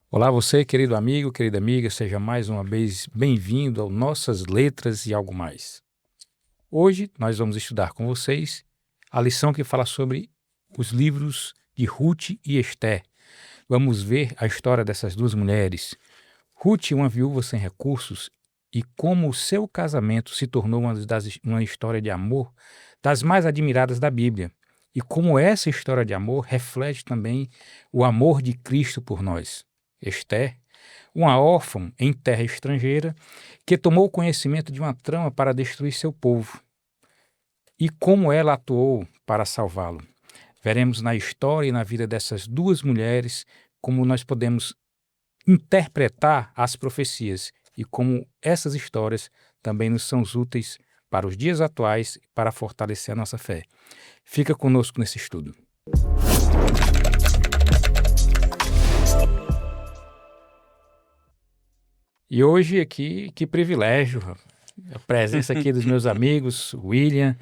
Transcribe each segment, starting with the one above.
Olá você, querido amigo, querida amiga, seja mais uma vez bem-vindo ao Nossas Letras e Algo Mais. Hoje nós vamos estudar com vocês a lição que fala sobre os livros de Ruth e Esther. Vamos ver a história dessas duas mulheres. Ruth, uma viúva sem recursos, e como o seu casamento se tornou uma história de amor das mais admiradas da Bíblia. E como essa história de amor reflete também o amor de Cristo por nós. Esther, uma órfã em terra estrangeira, que tomou conhecimento de uma trama para destruir seu povo, e como ela atuou para salvá-lo. Veremos na história e na vida dessas duas mulheres como nós podemos interpretar as profecias e como essas histórias também nos são úteis para os dias atuais para fortalecer a nossa fé. Fica conosco nesse estudo. E hoje aqui, que privilégio, a presença aqui dos meus amigos, William,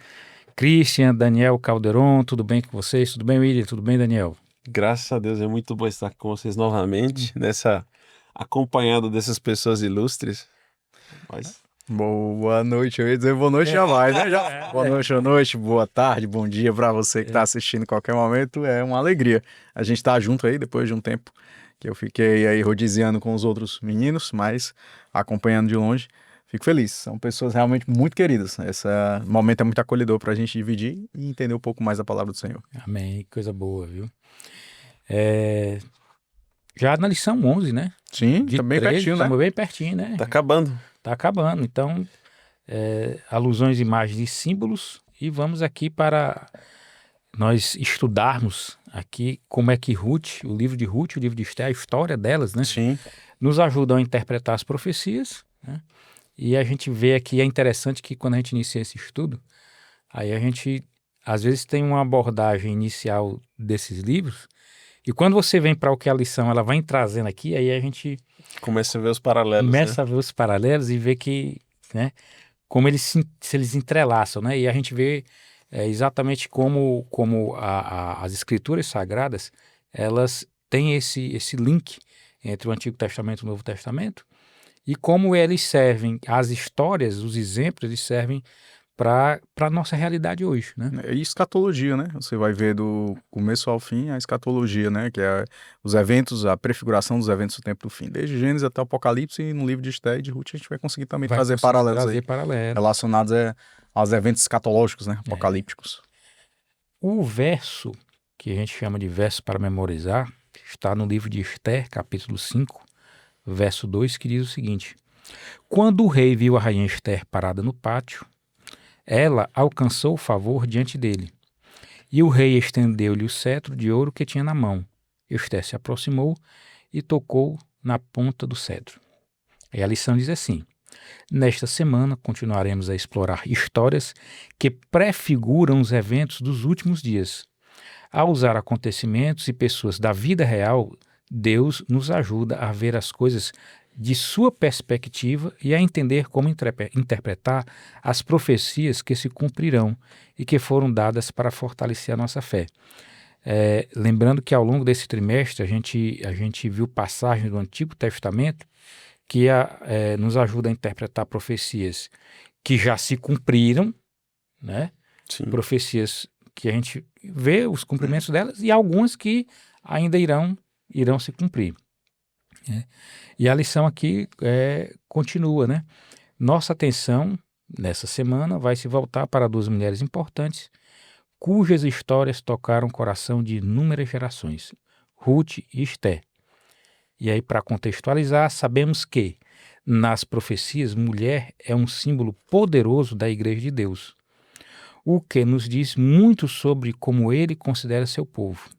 Christian, Daniel Calderon, tudo bem com vocês? Tudo bem, William? Tudo bem, Daniel? Graças a Deus, é muito bom estar com vocês novamente, acompanhado dessas pessoas ilustres. Mas, Boa noite, eu ia dizer boa noite jamais, né? Boa noite, boa tarde, bom dia para você que está assistindo em qualquer momento, é uma alegria. A gente tá junto aí depois de um tempo que eu fiquei aí rodiziando com os outros meninos, mas acompanhando de longe, fico feliz. São pessoas realmente muito queridas. Esse momento é muito acolhedor para a gente dividir e entender um pouco mais a palavra do Senhor. Amém, que coisa boa, viu? Já na lição 11, né? Sim, De tá bem 13, pertinho, né? estamos bem pertinho, né? tá acabando. Tá acabando, então, alusões, imagens e símbolos, e vamos aqui para nós estudarmos aqui como é que Ruth, o livro de Ruth, o livro de Esther, a história delas, né? Sim. Nos ajudam a interpretar as profecias, né? E a gente vê aqui, é interessante que quando a gente inicia esse estudo, aí a gente, às vezes, tem uma abordagem inicial desses livros, e quando você vem para o que a lição ela vai trazendo aqui, aí a gente Começa a ver os paralelos, começa né? a ver os paralelos e ver que, né, como se eles entrelaçam, né? E a gente vê exatamente como as escrituras sagradas, elas têm esse link entre o Antigo Testamento e o Novo Testamento, e como eles servem, as histórias, os exemplos, eles servem para a nossa realidade hoje, né? E escatologia, né? Você vai ver do começo ao fim a escatologia, né? Que é os eventos, a prefiguração dos eventos do tempo do fim. Desde Gênesis até o Apocalipse, e no livro de Esther e de Ruth a gente vai conseguir também Vai trazer conseguir paralelos trazer aí, paralelos. relacionados aos eventos escatológicos, né? Apocalípticos. O verso, que a gente chama de verso para memorizar, está no livro de Esther, capítulo 5, verso 2, que diz o seguinte: Quando o rei viu a rainha Esther parada no pátio, ela alcançou o favor diante dele. E o rei estendeu-lhe o cetro de ouro que tinha na mão. Esther se aproximou e tocou na ponta do cetro. E a lição diz assim: Nesta semana continuaremos a explorar histórias que prefiguram os eventos dos últimos dias. Ao usar acontecimentos e pessoas da vida real, Deus nos ajuda a ver as coisas de sua perspectiva e a entender como interpretar as profecias que se cumprirão e que foram dadas para fortalecer a nossa fé. Lembrando que ao longo desse trimestre a gente viu passagens do Antigo Testamento que nos ajuda a interpretar profecias que já se cumpriram, né? Sim. Profecias que a gente vê os cumprimentos delas e algumas que ainda irão se cumprir. Né? E a lição aqui continua, né? Nossa atenção nessa semana vai se voltar para duas mulheres importantes cujas histórias tocaram o coração de inúmeras gerações, Ruth e Esther. E aí, para contextualizar, sabemos que nas profecias, mulher é um símbolo poderoso da Igreja de Deus, o que nos diz muito sobre como ele considera seu povo.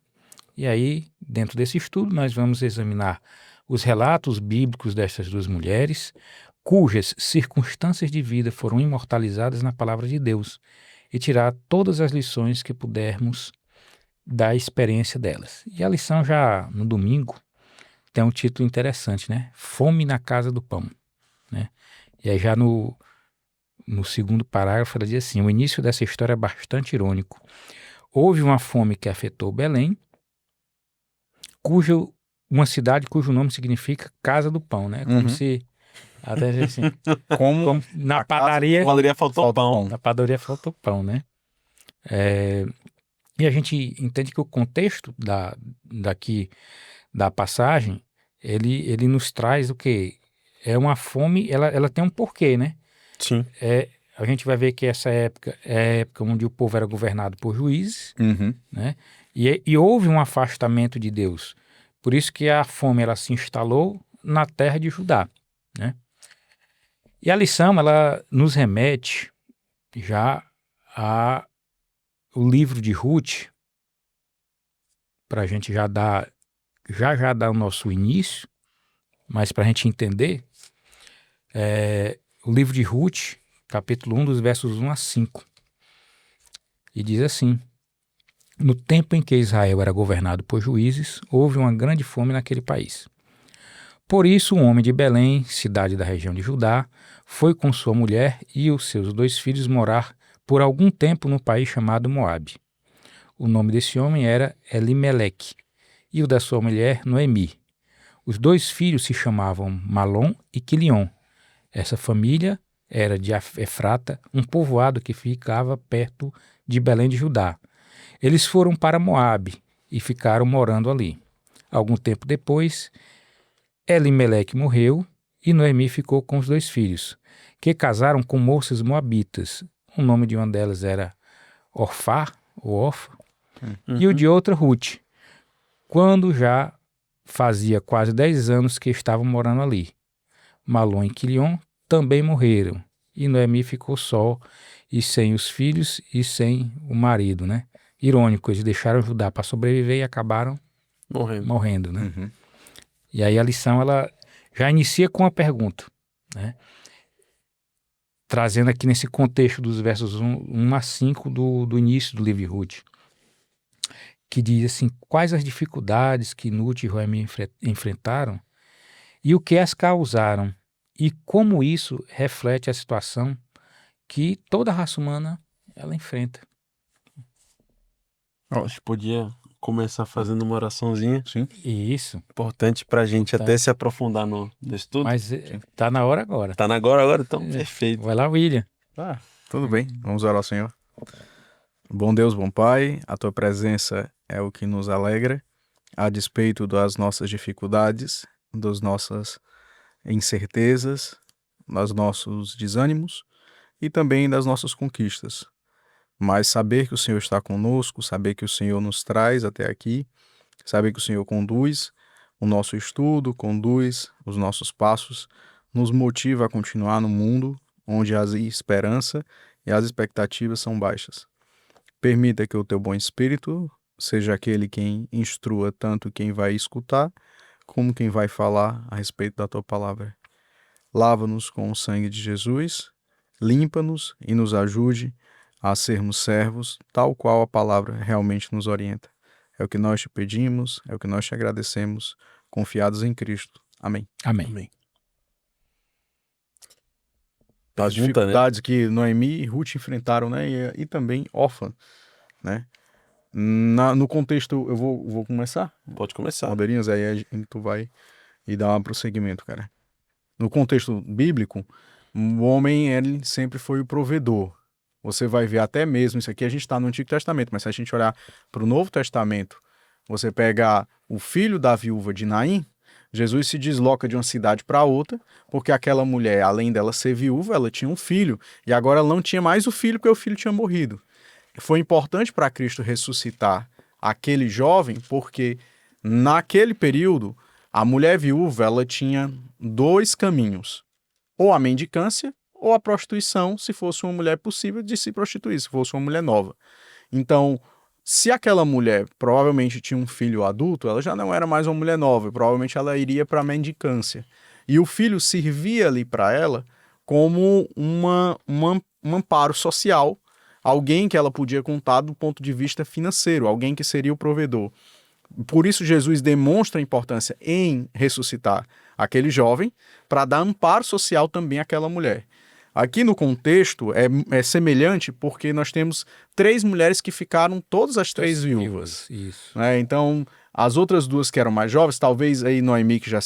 E aí, dentro desse estudo, nós vamos examinar os relatos bíblicos destas duas mulheres, cujas circunstâncias de vida foram imortalizadas na palavra de Deus, e tirar todas as lições que pudermos da experiência delas. E a lição já no domingo tem um título interessante, né? Fome na casa do pão. Né? E aí já no segundo parágrafo ela diz assim: o início dessa história é bastante irônico. Houve uma fome que afetou Belém, cujo uma cidade cujo nome significa Casa do Pão, né? Como se até assim, como na padaria, Padaria faltou pão. na padaria faltou pão, né? E a gente entende que o contexto daqui da passagem, ele nos traz o quê? É uma fome, ela tem um porquê, né? Sim. A gente vai ver que essa época é a época onde o povo era governado por juízes, né? E houve um afastamento de Deus. Por isso que a fome ela se instalou na terra de Judá, né? E a lição ela nos remete já o livro de Ruth, para a gente já dar o nosso início, mas para a gente entender, o livro de Ruth, capítulo 1, dos versos 1 a 5. E diz assim: no tempo em que Israel era governado por juízes, houve uma grande fome naquele país. Por isso, um homem de Belém, cidade da região de Judá, foi com sua mulher e os seus 2 filhos morar por algum tempo no país chamado Moabe. O nome desse homem era Elimeleque e o da sua mulher Noemi. Os 2 filhos se chamavam Malom e Quilion. Essa família era de Efrata, um povoado que ficava perto de Belém de Judá. Eles foram para Moabe e ficaram morando ali. Algum tempo depois, Elimeleque morreu e Noemi ficou com os 2 filhos, que casaram com moças moabitas. O nome de uma delas era Orfá, ou Orfa, e o de outra Ruth, quando já fazia quase 10 anos que estavam morando ali. Malom e Quilion também morreram, e Noemi ficou só e sem os filhos e sem o marido, né? Irônico, eles deixaram Judá para sobreviver e acabaram morrendo, né? E aí a lição ela já inicia com uma pergunta, né? Trazendo aqui nesse contexto dos versos 1 a 5 do início do livro de Ruth, que diz assim: quais as dificuldades que Ruth e Noemi enfrentaram e o que as causaram, e como isso reflete a situação que toda a raça humana ela enfrenta. A gente podia começar fazendo uma oraçãozinha. Sim. Isso. Importante pra gente até se aprofundar no estudo. Mas tá na hora agora. Tá na agora, então perfeito. Vai lá, William. Tá, tudo bem. Vamos orar ao Senhor. Bom Deus, bom Pai, a Tua presença é o que nos alegra, a despeito das nossas dificuldades, das nossas incertezas, dos nossos desânimos e também das nossas conquistas. Mas saber que o Senhor está conosco, saber que o Senhor nos traz até aqui, saber que o Senhor conduz o nosso estudo, conduz os nossos passos, nos motiva a continuar no mundo onde a esperança e as expectativas são baixas. Permita que o Teu bom Espírito seja aquele quem instrua tanto quem vai escutar, como quem vai falar a respeito da Tua palavra. Lava-nos com o sangue de Jesus, limpa-nos e nos ajude a sermos servos, tal qual a palavra realmente nos orienta. É o que nós te pedimos, é o que nós te agradecemos, confiados em Cristo. Amém. Amém. As dificuldades que Noemi e Ruth enfrentaram, né? E também Orfa, né? No contexto, eu vou começar? Pode começar. Madeirinhas, aí tu vai e dá um prosseguimento, cara. No contexto bíblico, o homem, ele sempre foi o provedor. Você vai ver até mesmo, isso aqui a gente está no Antigo Testamento, mas se a gente olhar para o Novo Testamento, você pegar o filho da viúva de Naim, Jesus se desloca de uma cidade para outra, porque aquela mulher, além dela ser viúva, ela tinha um filho, e agora ela não tinha mais o filho, porque o filho tinha morrido. Foi importante para Cristo ressuscitar aquele jovem, porque naquele período, a mulher viúva, ela tinha 2 caminhos, ou a mendicância, ou a prostituição, se fosse uma mulher possível de se prostituir, se fosse uma mulher nova. Então, se aquela mulher provavelmente tinha um filho adulto, ela já não era mais uma mulher nova, provavelmente ela iria para a mendicância. E o filho servia ali para ela como um amparo social, alguém que ela podia contar do ponto de vista financeiro, alguém que seria o provedor. Por isso Jesus demonstra a importância em ressuscitar aquele jovem para dar amparo social também àquela mulher. Aqui no contexto é semelhante porque nós temos 3 mulheres que ficaram todas as 3 viúvas. Isso. Então, As outras duas que eram mais jovens, talvez aí Noemi, que já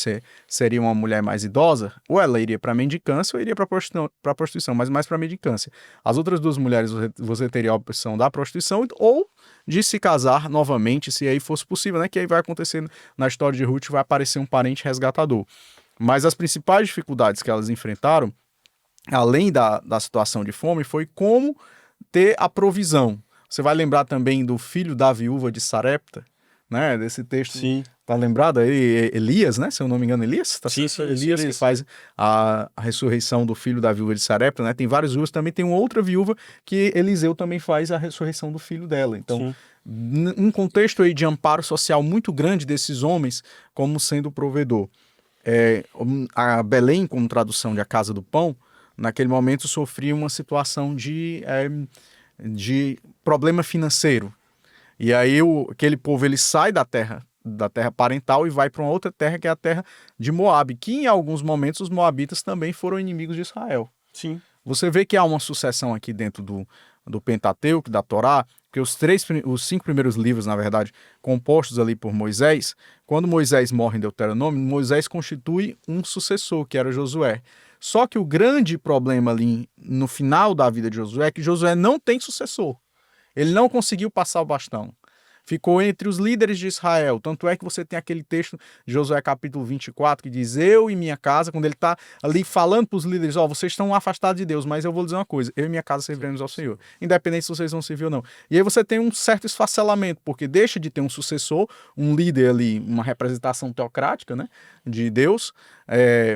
seria uma mulher mais idosa, ou ela iria para mendicância ou iria para prostituição, mas mais para mendicância. As outras duas mulheres, você teria a opção da prostituição ou de se casar novamente, se aí fosse possível, né? Que aí vai acontecer na história de Ruth, vai aparecer um parente resgatador. Mas as principais dificuldades que elas enfrentaram, além da situação de fome, foi como ter a provisão. Você vai lembrar também do filho da viúva de Sarepta, né? Desse texto. Sim. Tá lembrado aí? Elias, né? Se eu não me engano, Elias? Tá Sim, certo? sim, Elias sim. que faz a ressurreição do filho da viúva de Sarepta, né? Tem várias viúvas, também tem uma outra viúva que Eliseu também faz a ressurreição do filho dela. Então, um contexto aí de amparo social muito grande desses homens como sendo provedor. A Belém, como tradução de A Casa do Pão, naquele momento sofria uma situação de problema financeiro. E aí aquele povo ele sai da terra parental e vai para uma outra terra que é a terra de Moabe, que em alguns momentos os moabitas também foram inimigos de Israel. Sim. Você vê que há uma sucessão aqui dentro do Pentateuco, da Torá, porque os 5 primeiros livros, na verdade, compostos ali por Moisés, quando Moisés morre em Deuteronômio, Moisés constitui um sucessor, que era Josué. Só que o grande problema ali no final da vida de Josué é que Josué não tem sucessor. Ele não conseguiu passar o bastão. Ficou entre os líderes de Israel. Tanto é que você tem aquele texto de Josué capítulo 24 que diz: eu e minha casa, quando ele está ali falando para os líderes, vocês estão afastados de Deus, mas eu vou dizer uma coisa, eu e minha casa serviremos ao Senhor, independente se vocês vão servir ou não. E aí você tem um certo esfacelamento, porque deixa de ter um sucessor, um líder ali, uma representação teocrática, né, de Deus,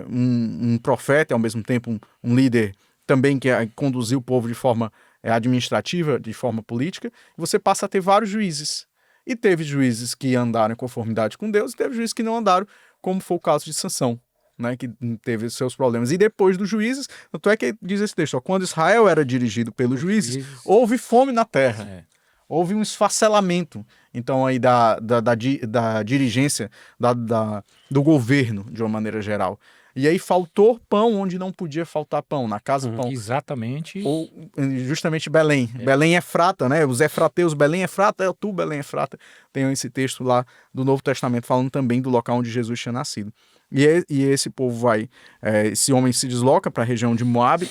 um profeta, ao mesmo tempo um líder também que conduziu o povo de forma administrativa, de forma política, e você passa a ter vários juízes. E teve juízes que andaram em conformidade com Deus e teve juízes que não andaram, como foi o caso de Sansão, né, que teve seus problemas. E depois dos juízes, tanto é que diz esse texto, quando Israel era dirigido pelos juízes, houve fome na terra. Houve um esfacelamento, então, aí da dirigência, do governo, de uma maneira geral. E aí faltou pão onde não podia faltar pão, na casa pão. Exatamente. Ou justamente Belém. Belém Efrata, né? Os efrateus, Belém Efrata, tu Belém Efrata. Tem esse texto lá do Novo Testamento falando também do local onde Jesus tinha nascido. E esse povo vai, esse homem se desloca para a região de Moabe,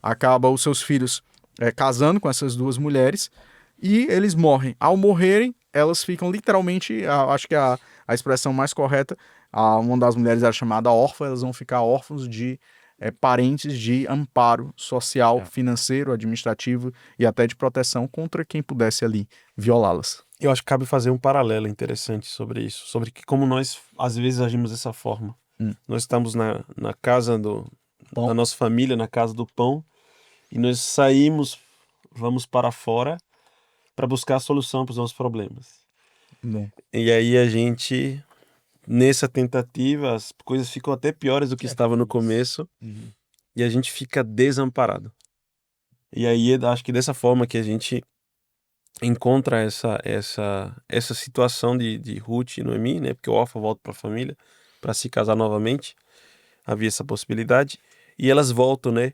acaba os seus filhos casando com essas duas mulheres e eles morrem. Ao morrerem, elas ficam literalmente, acho que a expressão mais correta, uma das mulheres era chamada órfã, elas vão ficar órfãos de parentes de amparo social, financeiro, administrativo e até de proteção contra quem pudesse ali violá-las. Eu acho que cabe fazer um paralelo interessante sobre isso, sobre como nós às vezes agimos dessa forma. Nós estamos na casa da nossa família, na casa do pão, e nós saímos, vamos para fora para buscar a solução para os nossos problemas. E aí a gente, nessa tentativa, as coisas ficam até piores do que estava no começo, e a gente fica desamparado. E aí acho que dessa forma que a gente encontra essa situação de Ruth e Noemi, né? Porque o órfão volta para a família para se casar novamente, havia essa possibilidade, e elas voltam, né?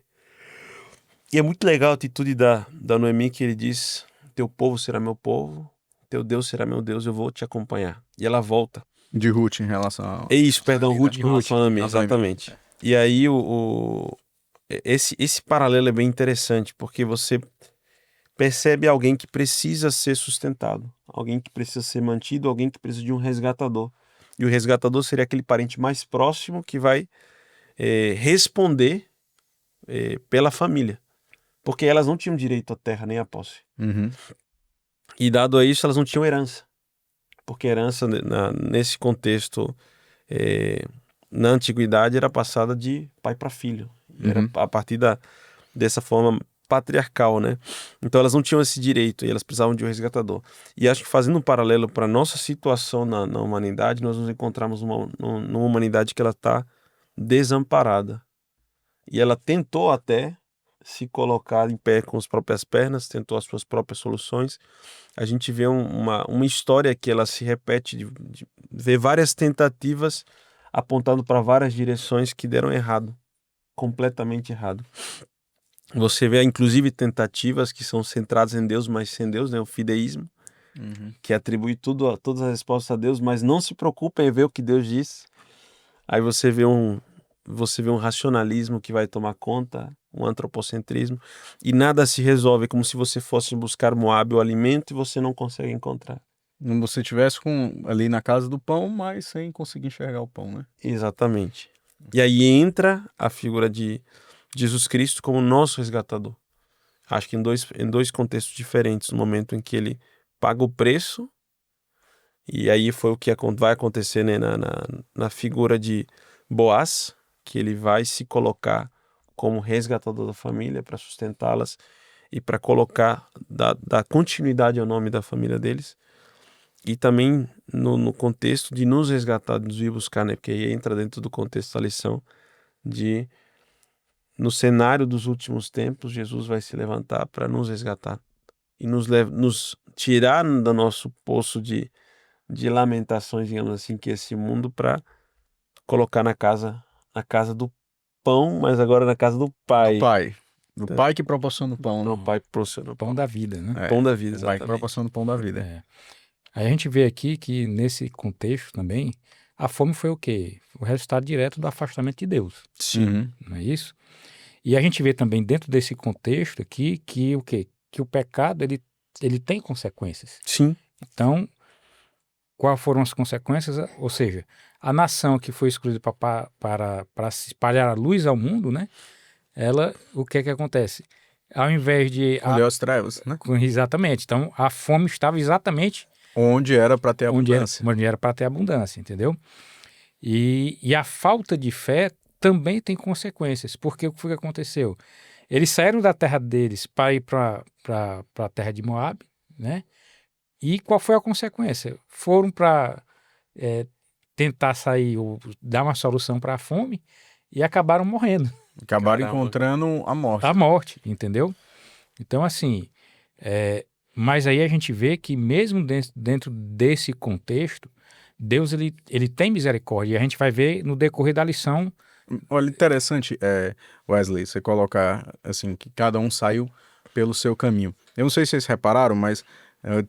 E é muito legal a atitude da Noemi, que ele diz: teu povo será meu povo, teu Deus será meu Deus, eu vou te acompanhar. E ela volta. De Ruth em relação a... Isso, perdão, Ruth com relação a Noemi, Noemi. exatamente. E aí esse paralelo é bem interessante, porque você percebe alguém que precisa ser sustentado, alguém que precisa ser mantido, alguém que precisa de um resgatador. E o resgatador seria aquele parente mais próximo que vai responder pela família. Porque elas não tinham direito à terra nem à posse. E dado a isso, elas não tinham herança. Porque herança, nesse contexto, na antiguidade, era passada de pai para filho. Era a partir dessa forma patriarcal, né? Então elas não tinham esse direito e elas precisavam de um resgatador. E acho que fazendo um paralelo para a nossa situação na humanidade, nós nos encontramos numa humanidade que ela está desamparada. E ela tentou até se colocar em pé com as próprias pernas, tentou as suas próprias soluções. A gente vê uma história que ela se repete, de ver várias tentativas apontando para várias direções que deram errado, completamente errado. Você vê, inclusive, tentativas que são centradas em Deus, mas sem Deus, né? O fideísmo. que atribui todas as respostas a Deus, mas não se preocupa em ver o que Deus diz. Aí você vê um racionalismo que vai tomar conta, um antropocentrismo, e nada se resolve. É como se você fosse buscar Moabe o alimento e você não consegue encontrar. Como você estivesse ali na casa do pão, mas sem conseguir enxergar o pão, né? Exatamente. E aí entra a figura de Jesus Cristo como nosso resgatador. Acho que em dois contextos diferentes, no momento em que ele paga o preço, e aí foi o que vai acontecer, né, na figura de Boaz, que ele vai se colocar como resgatador da família para sustentá-las e para colocar, dar continuidade ao nome da família deles. E também no contexto de nos resgatar, de nos ir buscar, né? Porque aí entra dentro do contexto da lição de, no cenário dos últimos tempos, Jesus vai se levantar para nos resgatar e nos tirar do nosso poço de lamentações, digamos assim, que é esse mundo, para colocar na casa do pão, mas agora na casa do Pai. Do Pai que proporciona o pão, né? O Pai que proporciona o Pão da vida, né? pão da vida, O Pai que exatamente. proporciona o pão da vida. É. Aí a gente vê aqui que nesse contexto também, a fome foi o quê? O resultado direto do afastamento de Deus, Sim. não é isso? E a gente vê também dentro desse contexto aqui que o quê? Que o pecado ele tem consequências. Sim. Então, quais foram as consequências? Ou seja, a nação que foi escolhida para se espalhar a luz ao mundo, né? O que é que acontece? Ao invés de... Olhou as trevas, né? Exatamente. Então, a fome estava exatamente Onde era para ter abundância. onde era para ter abundância, entendeu? E a falta de fé também tem consequências, porque o que foi que aconteceu? Eles saíram da terra deles para ir para a terra de Moabe, né? E qual foi a consequência? Foram para tentar sair ou dar uma solução para a fome e acabaram morrendo. Acabaram Caramba. encontrando a morte. A morte, entendeu? Então, assim, mas aí a gente vê que mesmo dentro desse contexto, Deus ele tem misericórdia. E a gente vai ver no decorrer da lição. Olha, interessante, Wesley, você colocar assim, que cada um saiu pelo seu caminho. Eu não sei se vocês repararam, mas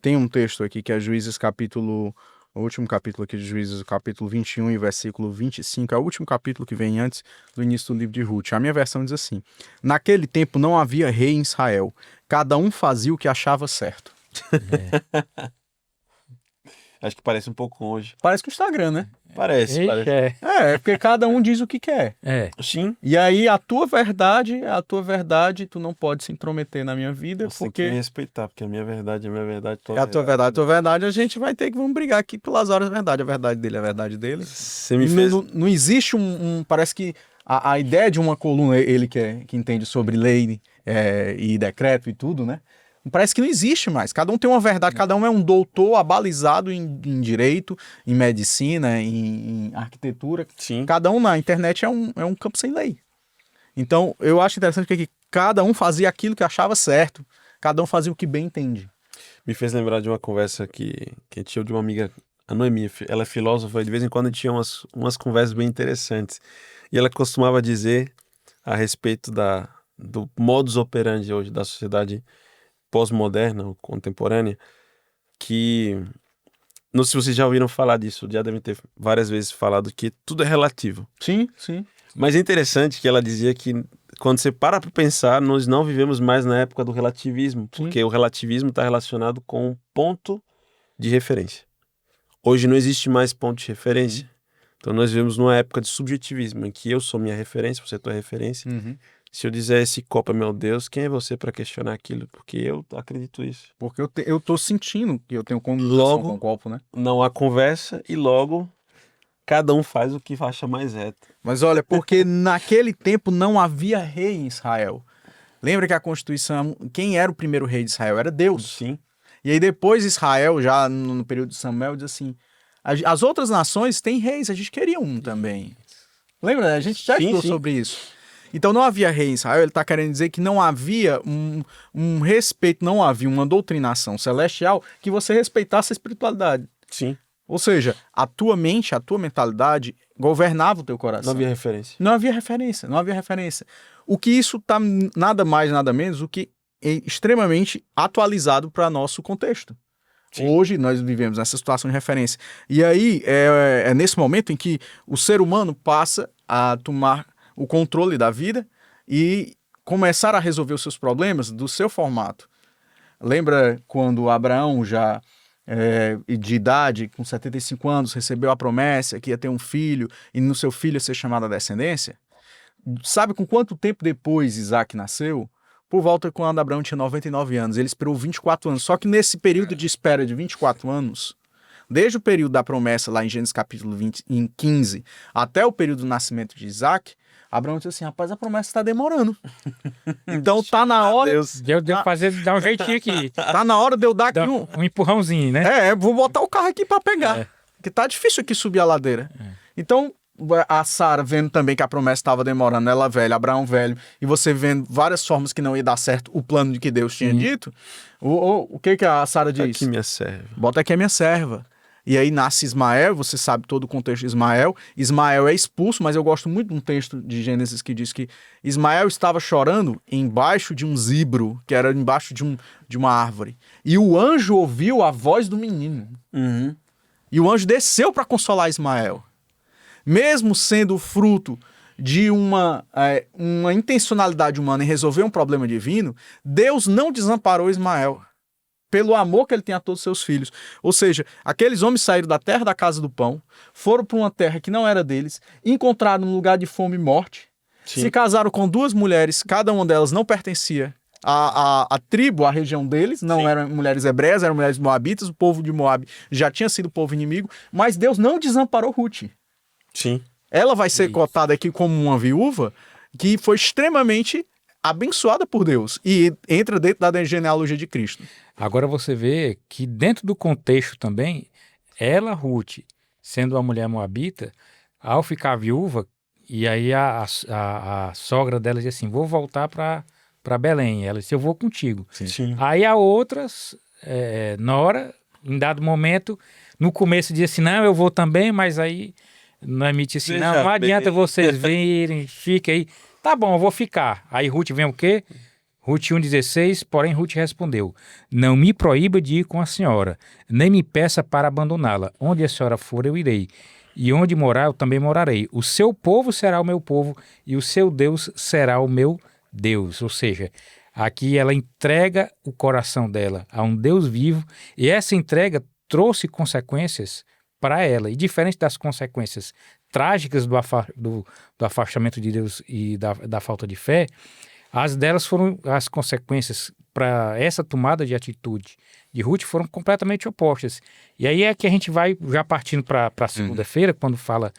tem um texto aqui que é Juízes capítulo... O último capítulo aqui de Juízes, o capítulo 21 e versículo 25, é o último capítulo que vem antes do início do livro de Ruth. A minha versão diz assim: naquele tempo não havia rei em Israel, cada um fazia o que achava certo. Acho que parece um pouco longe. Parece que o Instagram, né? Parece. Porque cada um diz o que quer. Sim. E aí a tua verdade, tu não pode se intrometer na minha vida, Você tem porque que me respeitar, porque a minha verdade é a minha verdade. é a tua verdade, a gente vai ter que vamos brigar aqui pelas horas da verdade. A verdade dele é a verdade dele. Você me fez... Não existe parece que a ideia de uma coluna, ele que entende sobre lei e decreto e tudo, né? Parece que não existe mais. Cada um tem uma verdade, cada um é um doutor abalizado em direito, em medicina, em arquitetura. Sim. Cada um na internet é um campo sem lei. Então, eu acho interessante que cada um fazia aquilo que achava certo. Cada um fazia o que bem entende. Me fez lembrar de uma conversa que tinha de uma amiga, a Noemi. Ela é filósofa e de vez em quando tinha umas conversas bem interessantes. E ela costumava dizer a respeito do modus operandi hoje da sociedade pós-moderna, contemporânea, que, não sei se vocês já ouviram falar disso, já devem ter várias vezes falado que tudo é relativo. Sim, sim. Mas é interessante que ela dizia que quando você para pensar, nós não vivemos mais na época do relativismo, porque o relativismo está relacionado com um ponto de referência. Hoje não existe mais ponto de referência. Então nós vivemos numa época de subjetivismo, em que eu sou minha referência, você é tua referência. Se eu dizer esse copo é meu Deus, quem é você para questionar aquilo? Porque eu acredito isso. Porque eu tô sentindo que eu tenho comunicação com o copo, né? Não há conversa e logo cada um faz o que acha mais reto. Mas olha, porque naquele tempo não havia rei em Israel. Lembra que a Constituição, quem era o primeiro rei de Israel? Era Deus. Sim. E aí depois Israel, já no período de Samuel, diz assim, as outras nações têm reis, a gente queria um também. Lembra? A gente já estudou sobre isso. Então não havia rei em Israel, ele está querendo dizer que não havia um respeito, não havia uma doutrinação celestial que você respeitasse a espiritualidade. Sim. Ou seja, a tua mente, a tua mentalidade governava o teu coração. Não havia referência. Não havia referência. O que isso está nada mais, nada menos do que extremamente atualizado para nosso contexto. Sim. Hoje nós vivemos nessa situação de referência. E aí é nesse momento em que o ser humano passa a tomar o controle da vida e começar a resolver os seus problemas do seu formato. Lembra quando Abraão, já de idade, com 75 anos, recebeu a promessa que ia ter um filho e no seu filho ia ser chamada a descendência? Sabe com quanto tempo depois Isaac nasceu? Por volta quando Abraão tinha 99 anos. Ele esperou 24 anos. Só que nesse período de espera de 24 anos, desde o período da promessa, lá em Gênesis capítulo 20, em 15, até o período do nascimento de Isaac, Abraão disse assim, rapaz, a promessa está demorando. Então tá na hora... Deu dar um jeitinho aqui. Tá na hora de eu dar aqui Dá um empurrãozinho, né? vou botar o carro aqui para pegar. Porque tá difícil aqui subir a ladeira. Então, a Sara, vendo também que a promessa estava demorando, ela velha, Abraão velho, e você vendo várias formas que não ia dar certo o plano de que Deus tinha dito, o que a Sara diz? Aqui minha serva. Bota aqui a minha serva. E aí nasce Ismael, você sabe todo o contexto de Ismael. Ismael é expulso, mas eu gosto muito de um texto de Gênesis que diz que Ismael estava chorando embaixo de um zibro, que era embaixo de uma árvore. E o anjo ouviu a voz do menino. E o anjo desceu para consolar Ismael. Mesmo sendo fruto de uma intencionalidade humana em resolver um problema divino, Deus não desamparou Ismael, pelo amor que ele tem a todos os seus filhos. Ou seja, aqueles homens saíram da terra da casa do pão, foram para uma terra que não era deles, encontraram um lugar de fome e morte, se casaram com 2 mulheres, cada uma delas não pertencia à tribo, à região deles, não eram mulheres hebreias, eram mulheres moabitas, o povo de Moabe já tinha sido povo inimigo, mas Deus não desamparou Ruth. Sim. Ela vai ser cotada aqui como uma viúva que foi extremamente abençoada por Deus e entra dentro da genealogia de Cristo. Agora você vê que dentro do contexto também, ela, Ruth, sendo uma mulher moabita, ao ficar viúva, e aí a sogra dela diz assim, vou voltar para Belém. Ela disse, eu vou contigo. Sim. Aí a outras, nora, em dado momento, no começo dizia assim, não, eu vou também, mas aí Noemi disse assim, não adianta vocês virem, fica aí. Tá bom, eu vou ficar. Aí Ruth vem o quê? Ruth 1,16, porém Ruth respondeu, não me proíba de ir com a senhora, nem me peça para abandoná-la. Onde a senhora for, eu irei. E onde morar, eu também morarei. O seu povo será o meu povo e o seu Deus será o meu Deus. Ou seja, aqui ela entrega o coração dela a um Deus vivo e essa entrega trouxe consequências para ela. E diferente das consequências trágicas do afastamento de Deus e da falta de fé, as consequências para essa tomada de atitude de Ruth foram completamente opostas. E aí é que a gente vai já partindo para a segunda-feira, quando fala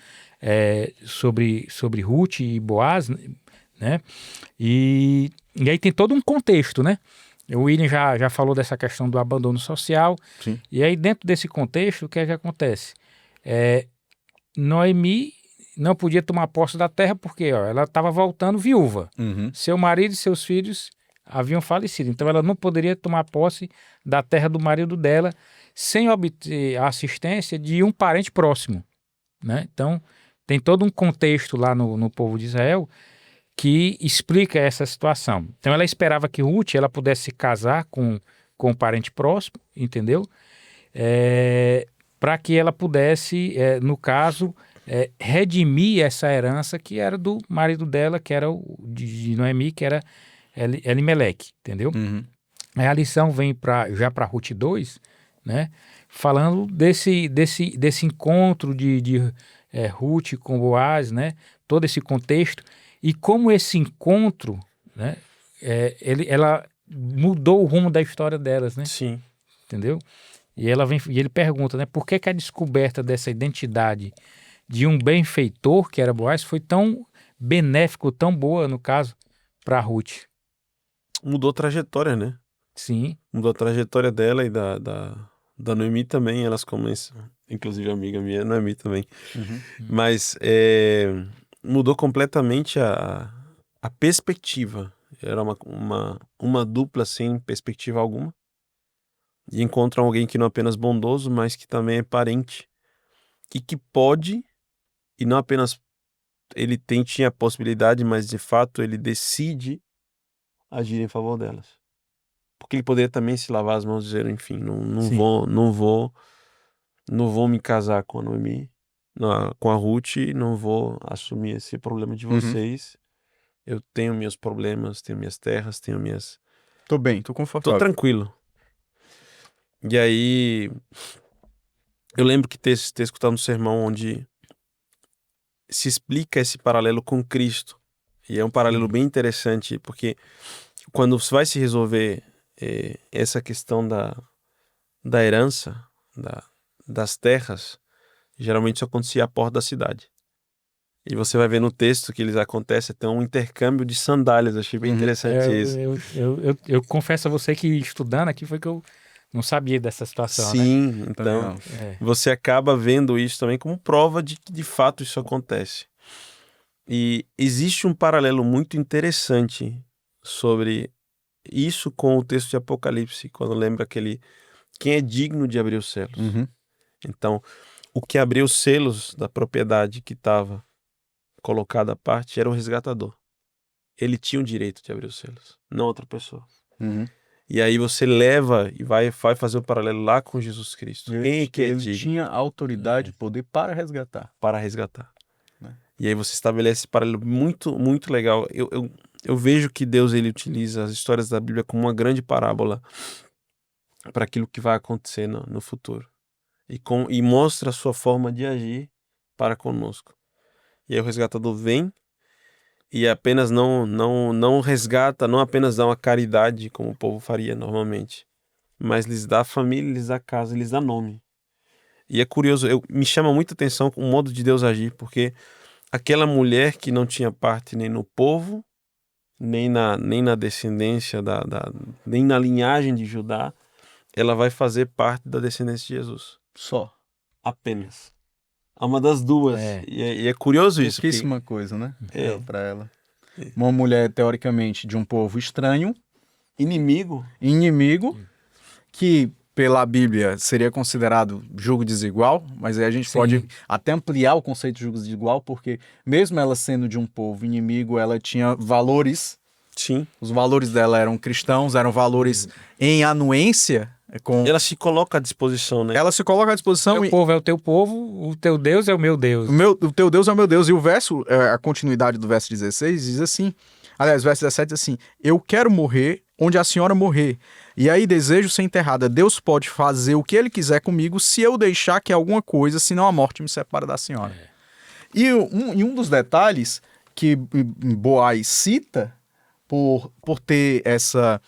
sobre Ruth e Boaz, né? E aí tem todo um contexto, né? O William já falou dessa questão do abandono social. Sim. E aí dentro desse contexto, o que é que acontece? Noemi não podia tomar posse da terra porque ela estava voltando viúva. Seu marido e seus filhos haviam falecido. Então ela não poderia tomar posse da terra do marido dela sem obter a assistência de um parente próximo, né? Então tem todo um contexto lá no povo de Israel que explica essa situação. Então ela esperava que Ruth ela pudesse se casar com um parente próximo, entendeu? Para que ela pudesse, no caso, redimir essa herança que era do marido dela, que era o de Noemi, que era Elimeleque, entendeu? Aí a lição vem já para Ruth 2, né? Falando desse encontro de Ruth com Boaz, né? Todo esse contexto e como esse encontro, né? Ela mudou o rumo da história delas, né? Sim. Entendeu? E ele pergunta, né? Por que a descoberta dessa identidade de um benfeitor, que era Boaz, foi tão benéfico, tão boa, no caso, para Ruth? Mudou a trajetória, né? Sim. Mudou a trajetória dela e da Noemi também. Elas começam, inclusive a amiga minha, Noemi também. Mas mudou completamente a perspectiva. Era uma dupla sem perspectiva alguma. E encontram alguém que não é apenas bondoso, mas que também é parente. E que pode, e não apenas ele tinha a possibilidade, mas de fato ele decide agir em favor delas. porque ele poderia também se lavar as mãos e dizer, enfim, não Sim. vou me casar com a Noemi, com a Ruth, não vou assumir esse problema de Uhum. vocês. Eu tenho meus problemas, tenho minhas terras, tenho minhas... Tô bem, tô Tô confortável. tranquilo. E aí, eu lembro que ter escutado um sermão onde se explica esse paralelo com Cristo. E é um paralelo bem interessante, porque quando vai se resolver essa questão da herança, das terras, geralmente isso acontecia à porta da cidade. E você vai ver no texto que eles acontecem, tem um intercâmbio de sandálias. Achei bem Uhum. interessante isso. Eu confesso a você que estudando aqui foi que eu não sabia dessa situação, né? Sim, Também então não. você acaba vendo isso também como prova de que de fato isso acontece. E existe um paralelo muito interessante sobre isso com o texto de Apocalipse, quando lembra quem é digno de abrir os selos. Uhum. Então, o que abriu os selos da propriedade que estava colocada à parte era o resgatador. Ele tinha o direito de abrir os selos, não outra pessoa. Uhum. E aí você leva e vai fazer o paralelo lá com Jesus Cristo. Quem é que é Ele digno tinha autoridade e poder para resgatar. para resgatar? Né? E aí você estabelece esse paralelo muito, muito legal. Eu vejo que Deus ele utiliza as histórias da Bíblia como uma grande parábola para aquilo que vai acontecer no futuro. E mostra a sua forma de agir para conosco. E aí o resgatador vem e apenas não resgata, não apenas dá uma caridade, como o povo faria normalmente, mas lhes dá família, lhes dá casa, lhes dá nome. E é curioso, me chama muita atenção o modo de Deus agir, porque aquela mulher que não tinha parte nem no povo, nem na descendência, nem na linhagem de Judá, ela vai fazer parte da descendência de Jesus. Só. Apenas. É uma das duas. É. E é curioso isso. Porque, Pouquíssima coisa, né? Pra ela. É. Uma mulher, teoricamente, de um povo estranho, inimigo. inimigo, que pela Bíblia seria considerado julgo desigual, mas aí a gente Sim. pode até ampliar o conceito de julgo desigual, porque mesmo ela sendo de um povo inimigo, ela tinha valores. Sim. Os valores dela eram cristãos, eram valores em anuência com... Ela se coloca à disposição, né? Ela se coloca à disposição. Teu povo é o teu povo, o teu Deus é o meu Deus. O teu Deus é o meu Deus. E o verso, a continuidade do verso 16 diz assim, aliás, o verso 17 diz assim, eu quero morrer onde a senhora morrer, e aí desejo ser enterrada. Deus pode fazer o que ele quiser comigo se eu deixar que alguma coisa, senão a morte me separa da senhora. E um dos detalhes que Boaz cita por ter essa...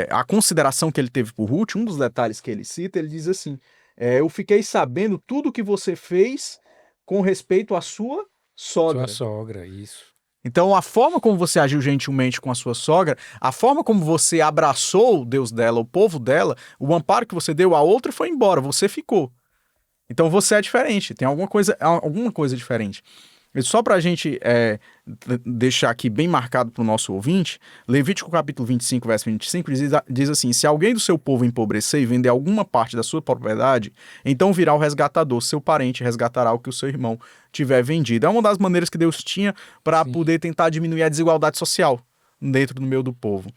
a consideração que ele teve por Ruth, um dos detalhes que ele cita, ele diz assim, eu fiquei sabendo tudo o que você fez com respeito à sua sogra. Sua sogra, isso. Então, a forma como você agiu gentilmente com a sua sogra, a forma como você abraçou o Deus dela, o povo dela, o amparo que você deu, a outra foi embora, você ficou. Então, você é diferente, tem alguma coisa diferente. E só para a gente deixar aqui bem marcado para o nosso ouvinte, Levítico capítulo 25, verso 25, diz assim, se alguém do seu povo empobrecer e vender alguma parte da sua propriedade, então virá o resgatador, seu parente resgatará o que o seu irmão tiver vendido. É uma das maneiras que Deus tinha para poder tentar diminuir a desigualdade social dentro do meio do povo.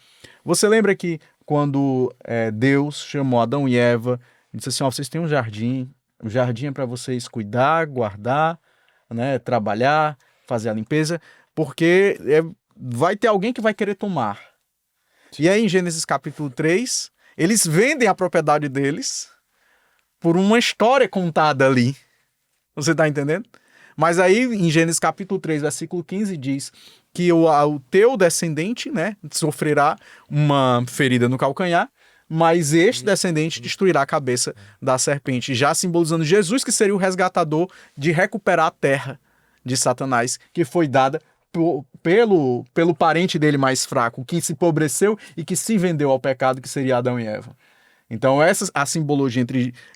Você lembra que quando Deus chamou Adão e Eva, ele disse assim, vocês têm um jardim é para vocês cuidar, guardar, né, trabalhar, fazer a limpeza, porque vai ter alguém que vai querer tomar. E aí em Gênesis capítulo 3, eles vendem a propriedade deles por uma história contada ali. Você tá entendendo? Mas aí em Gênesis capítulo 3, versículo 15 diz que o teu descendente, né, sofrerá uma ferida no calcanhar, mas este descendente destruirá a cabeça da serpente, já simbolizando Jesus, que seria o resgatador de recuperar a terra de Satanás, que foi dada pelo parente dele mais fraco, que se empobreceu e que se vendeu ao pecado, que seria Adão e Eva. Então essa a simbologia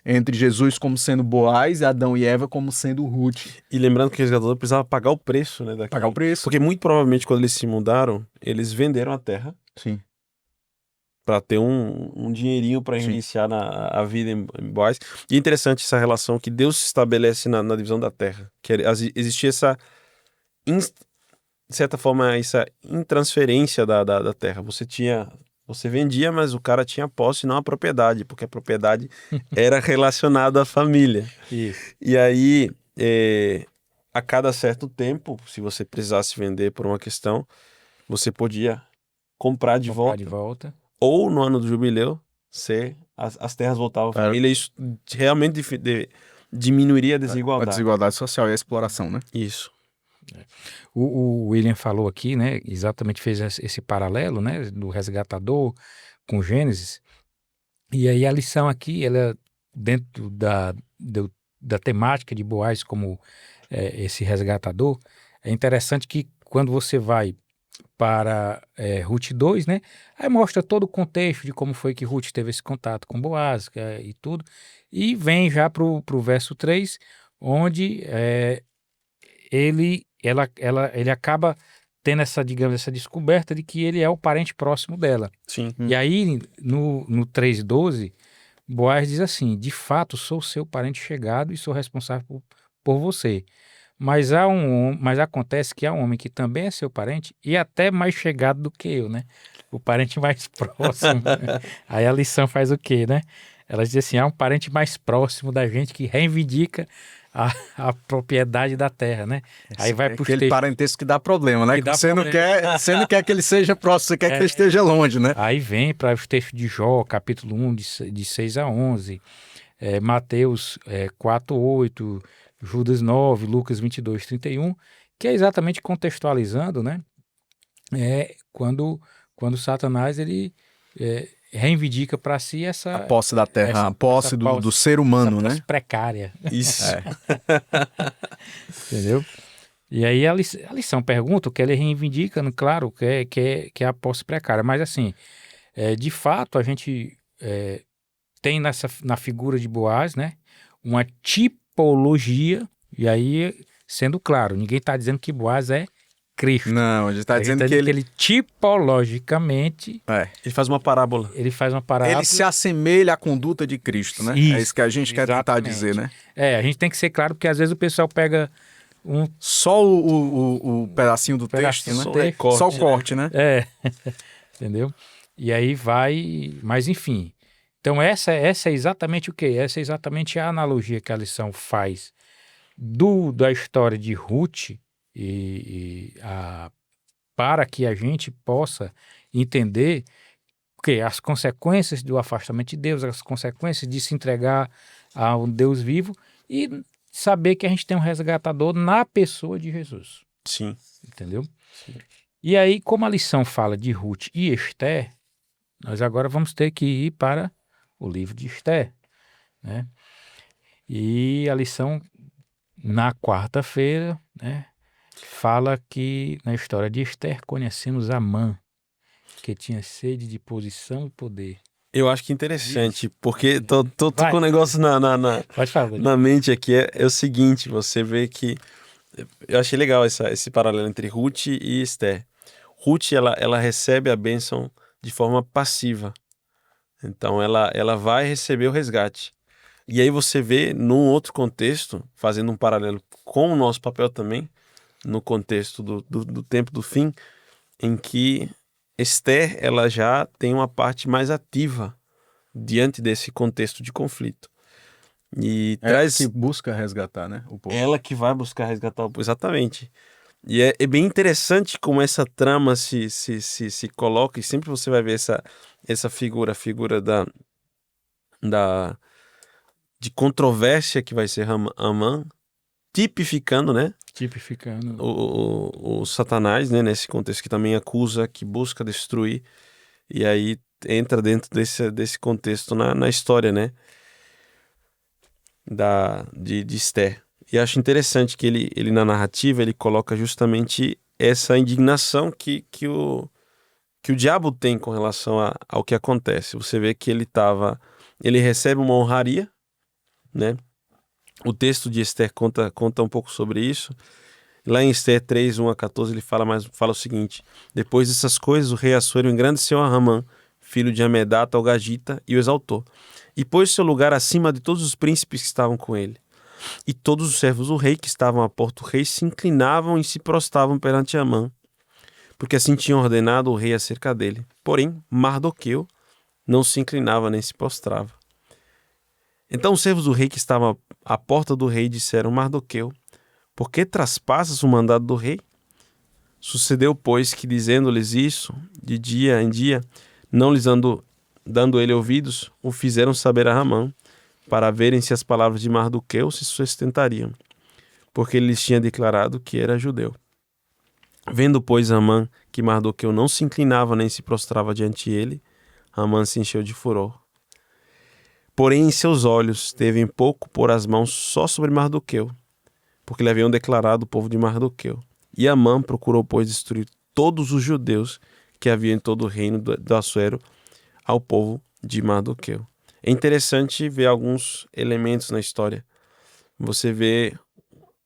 entre Jesus como sendo Boaz e Adão e Eva como sendo Ruth. E lembrando que o resgatador precisava pagar o preço, né? Pagar o preço. Porque muito provavelmente quando eles se mudaram, eles venderam a terra. Sim. Para ter um dinheirinho para iniciar a vida em Boaz. E é interessante essa relação que Deus estabelece na divisão da terra. Que existia essa, de certa forma, essa intransferência da terra. Você tinha Você vendia, mas o cara tinha posse e não a propriedade, porque a propriedade era relacionada à família. Isso. E aí, a cada certo tempo, se você precisasse vender por uma questão, você podia comprar de Comprar volta. de volta. Ou no ano do jubileu, as terras voltavam à família. Isso realmente diminuiria a A desigualdade. desigualdade social e a exploração, né? Isso. O William falou aqui, né? Exatamente fez esse paralelo, né? Do resgatador com Gênesis. E aí a lição aqui, ela dentro da temática de Boaz como esse resgatador, é interessante que quando você vai para Ruth 2, né? Aí mostra todo o contexto de como foi que Ruth teve esse contato com Boaz e tudo. E vem já para o verso 3, onde ele acaba tendo essa, digamos, essa descoberta de que ele é o parente próximo dela. Sim. E aí, no 3:12, Boaz diz assim: de fato, sou seu parente chegado e sou responsável por você. Mas mas acontece que há um homem que também é seu parente e até mais chegado do que eu, né? O parente mais próximo. Aí a lição faz o quê, né? Ela diz assim: há um parente mais próximo da gente que reivindica a propriedade da terra, né? Aí vai para aquele parentesco que dá problema, né? Que Que dá você problema. você não quer que ele seja próximo, você quer que ele esteja longe, né? Aí vem para os textos de Jó, capítulo 1, de 6 a 11, Mateus 4:8, Judas 9, Lucas 22:31, que é exatamente contextualizando, né? Quando Satanás ele reivindica para si A posse da terra, a posse do ser humano, essa né? posse precária, Isso. entendeu? E aí a lição pergunta o que ele reivindica, claro, que é a posse precária, mas assim, de fato a gente tem na figura de Boaz, né, uma tipologia, e aí, sendo claro, ninguém está dizendo que Boaz é Cristo. Não, ele está A gente dizendo tá que ele tipologicamente, Ele faz uma parábola. ele faz uma parábola. ele se assemelha à conduta de Cristo, né? Isso, É isso que a gente quer tentar exatamente. dizer, né? A gente tem que ser claro, porque às vezes o pessoal pega Só o pedacinho do texto, pedacinho né? do Só o recorte, Só o corte, né? entendeu? E aí vai, mas enfim. Então essa é exatamente o quê? Essa é exatamente a analogia que a lição faz da história de Ruth para que a gente possa entender as consequências do afastamento de Deus, as consequências de se entregar a um Deus vivo e saber que a gente tem um resgatador na pessoa de Jesus. Sim. Entendeu? Sim. E aí, como a lição fala de Ruth e Esther, nós agora vamos ter que ir para o livro de Esther, né? E a lição, na quarta-feira, né, fala que na história de Esther conhecemos Amã, que tinha sede de posição e poder. Eu acho que é interessante, porque tô com um negócio Pode falar, na mente aqui, é o seguinte, você vê que... Eu achei legal esse paralelo entre Ruth e Esther. Ruth, ela recebe a bênção de forma passiva. Então, ela vai receber o resgate. E aí você vê, num outro contexto, fazendo um paralelo com o nosso papel também, no contexto do tempo do fim, em que Esther, ela já tem uma parte mais ativa diante desse contexto de conflito. E Ela que busca resgatar, né, o povo. Ela que vai buscar resgatar o povo, exatamente. E é bem interessante como essa trama se coloca, e sempre você vai ver essa figura, a figura de controvérsia que vai ser Amã, tipificando, né? Tipificando. O Satanás, né? Nesse contexto que também acusa, que busca destruir. E aí entra dentro desse contexto na história, né? De Esther. E acho interessante que ele na narrativa ele coloca justamente essa indignação que o diabo tem com relação ao que acontece. Você vê que ele recebe uma honraria, né? O texto de Esther conta um pouco sobre isso. Lá em Esther 3, 1-14, ele fala o seguinte: depois dessas coisas, o rei Assuero engrandeceu a Amã, filho de Amedata, o Gagita, e o exaltou, e pôs seu lugar acima de todos os príncipes que estavam com ele. E todos os servos do rei que estavam à porta do rei se inclinavam e se prostravam perante Amã. porque assim tinha ordenado o rei acerca dele. Porém, Mardoqueu não se inclinava nem se prostrava. Então os servos do rei que estavam à porta do rei disseram: Mardoqueu, por que traspassas o mandado do rei? Sucedeu, pois, que dizendo-lhes isso, de dia em dia, não lhes dando ele ouvidos, o fizeram saber a Amã, para verem se as palavras de Mardoqueu se sustentariam, porque ele lhes tinha declarado que era judeu. Vendo, pois, Amã que Mardoqueu não se inclinava nem se prostrava diante ele, Amã se encheu de furor. Porém, em seus olhos teve em pouco pôr as mãos só sobre Mardoqueu, porque lhe haviam declarado o povo de Mardoqueu. E Amã procurou, pois, destruir todos os judeus que havia em todo o reino do Assuero ao povo de Mardoqueu. É interessante ver alguns elementos na história. Você vê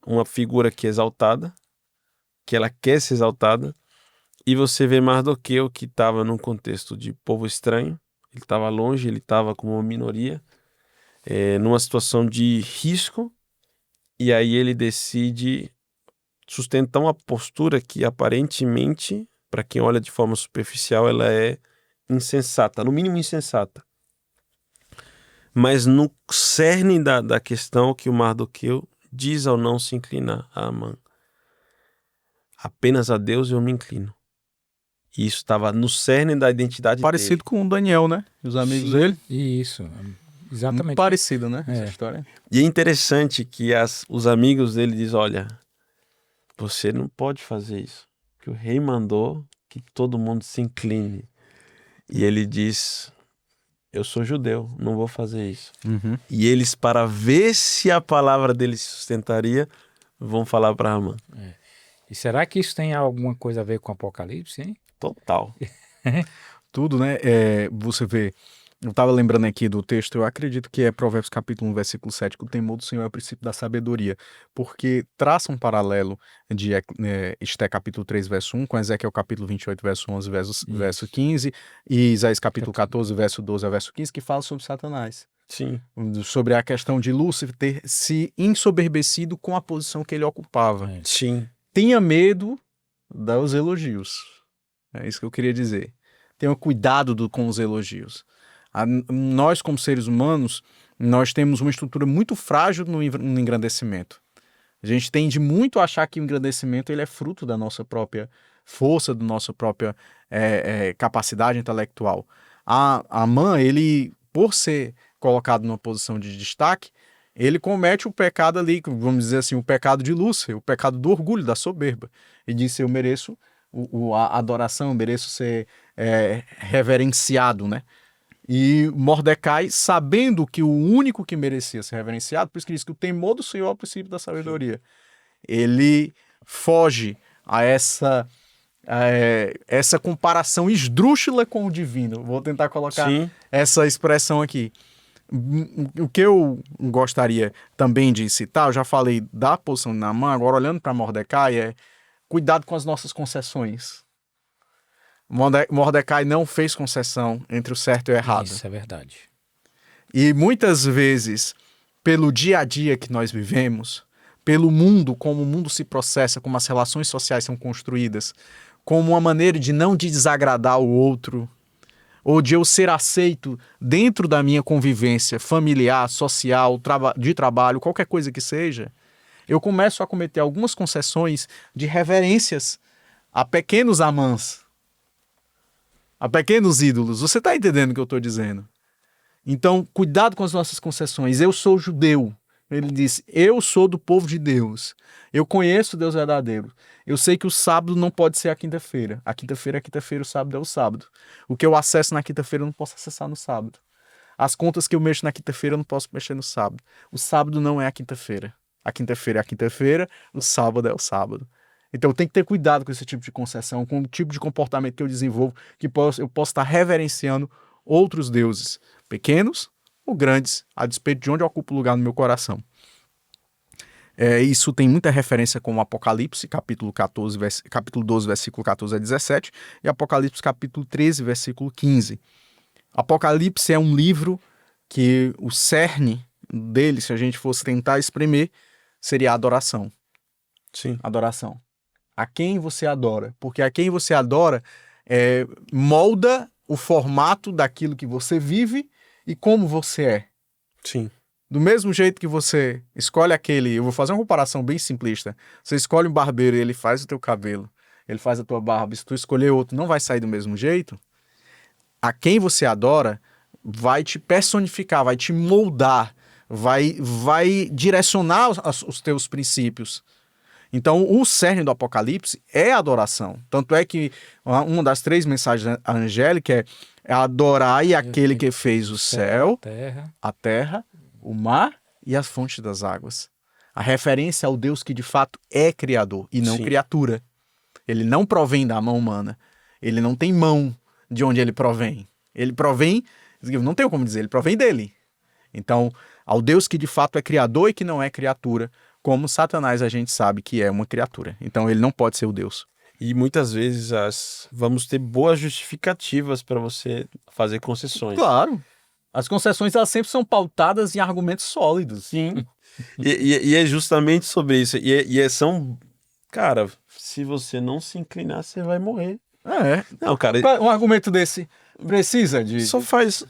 uma figura que é exaltada, que ela quer ser exaltada, e você vê Mardoqueu, que estava num contexto de povo estranho, ele estava longe, ele estava como uma minoria, numa situação de risco, e aí ele decide sustentar uma postura que aparentemente, para quem olha de forma superficial, ela é insensata, no mínimo insensata. Mas no cerne da questão que o Mardoqueu diz ao não se inclinar a Amã: apenas a Deus eu me inclino. E isso estava no cerne da identidade Parecido dele. com o Daniel, né? E os amigos Sim. dele. Isso, Muito exatamente. parecido, né? Essa história. E é interessante que os amigos dele dizem: olha, você não pode fazer isso, que o rei mandou que todo mundo se incline. E ele diz: eu sou judeu, não vou fazer isso. Uhum. E eles, para ver se a palavra dele se sustentaria, vão falar para Amã. E será que isso tem alguma coisa a ver com Apocalipse, hein? Total. Tudo, né? Você vê, eu estava lembrando aqui do texto, eu acredito que é Provérbios capítulo 1, versículo 7, que o temor do Senhor é o princípio da sabedoria, porque traça um paralelo de Esté capítulo 3, verso 1, com Ezequiel capítulo 28, verso 11, verso 15, e Isaías capítulo 14, verso 12 a verso 15, que fala sobre Satanás. Sim. Sobre a questão de Lúcifer ter se ensoberbecido com a posição que ele ocupava. Sim. Tenha medo dos elogios. É isso que eu queria dizer. Tenha cuidado com os elogios. Nós, como seres humanos, nós temos uma estrutura muito frágil no engrandecimento. A gente tende muito a achar que o engrandecimento ele é fruto da nossa própria força, da nossa própria capacidade intelectual. Amã, ele, por ser colocado numa posição de destaque, ele comete o pecado ali, vamos dizer assim, o pecado de Lúcifer, o pecado do orgulho, da soberba. E disse: eu mereço a adoração, eu mereço ser reverenciado, né? E Mordecai, sabendo que o único que merecia ser reverenciado, por isso que diz que o temor do Senhor é o princípio da sabedoria. Ele foge a essa comparação esdrúxula com o divino. Vou tentar colocar essa expressão aqui. O que eu gostaria também de citar, eu já falei da posição de Naamã, agora olhando para Mordecai, cuidado com as nossas concessões. Mordecai não fez concessão entre o certo e o errado. Isso é verdade. E muitas vezes, pelo dia a dia que nós vivemos, pelo mundo, como o mundo se processa, como as relações sociais são construídas, como uma maneira de não desagradar o outro, ou de eu ser aceito dentro da minha convivência familiar, social, de trabalho, qualquer coisa que seja, eu começo a cometer algumas concessões de reverências a pequenos Amãs, a pequenos ídolos. Você está entendendo o que eu estou dizendo? Então, cuidado com as nossas concessões. Eu sou judeu. Ele disse: eu sou do povo de Deus. Eu conheço Deus verdadeiro. Eu sei que o sábado não pode ser a quinta-feira. A quinta-feira é a quinta-feira, o sábado é o sábado. O que eu acesso na quinta-feira eu não posso acessar no sábado. As contas que eu mexo na quinta-feira eu não posso mexer no sábado. O sábado não é a quinta-feira. A quinta-feira é a quinta-feira, o sábado é o sábado. Então eu tenho que ter cuidado com esse tipo de concessão, com o tipo de comportamento que eu desenvolvo, que eu posso estar reverenciando outros deuses, pequenos ou grandes, a despeito de onde ocupa o lugar no meu coração. Isso tem muita referência com o Apocalipse, capítulo 12, versículo 14 a 17, e Apocalipse, capítulo 13, versículo 15. Apocalipse é um livro que o cerne dele, se a gente fosse tentar exprimir, seria a adoração. Sim. Adoração. A quem você adora. Porque a quem você adora molda o formato daquilo que você vive e como você é. Sim. Do mesmo jeito que você escolhe aquele... Eu vou fazer uma comparação bem simplista. Você escolhe um barbeiro e ele faz o teu cabelo, ele faz a tua barba. Se tu escolher outro, não vai sair do mesmo jeito. A quem você adora vai te personificar, vai te moldar, vai direcionar os teus princípios. Então, o cerne do Apocalipse é a adoração. Tanto é que uma das 3 mensagens angélicas é adorai aquele que fez o céu, a terra, o mar e as fontes das águas. A referência ao Deus que de fato é criador e não Sim. criatura. Ele não provém da mão humana. Ele não tem mão de onde ele provém. Ele provém, não tenho como dizer, ele provém dele. Então, ao Deus que de fato é criador e que não é criatura, como Satanás a gente sabe que é uma criatura. Então, ele não pode ser o Deus. E muitas vezes vamos ter boas justificativas para você fazer concessões. Claro. As concessões, elas sempre são pautadas em argumentos sólidos. Sim. e é justamente sobre isso. São... Cara, se você não se inclinar, você vai morrer. Não, cara... Um argumento desse precisa de... Só faz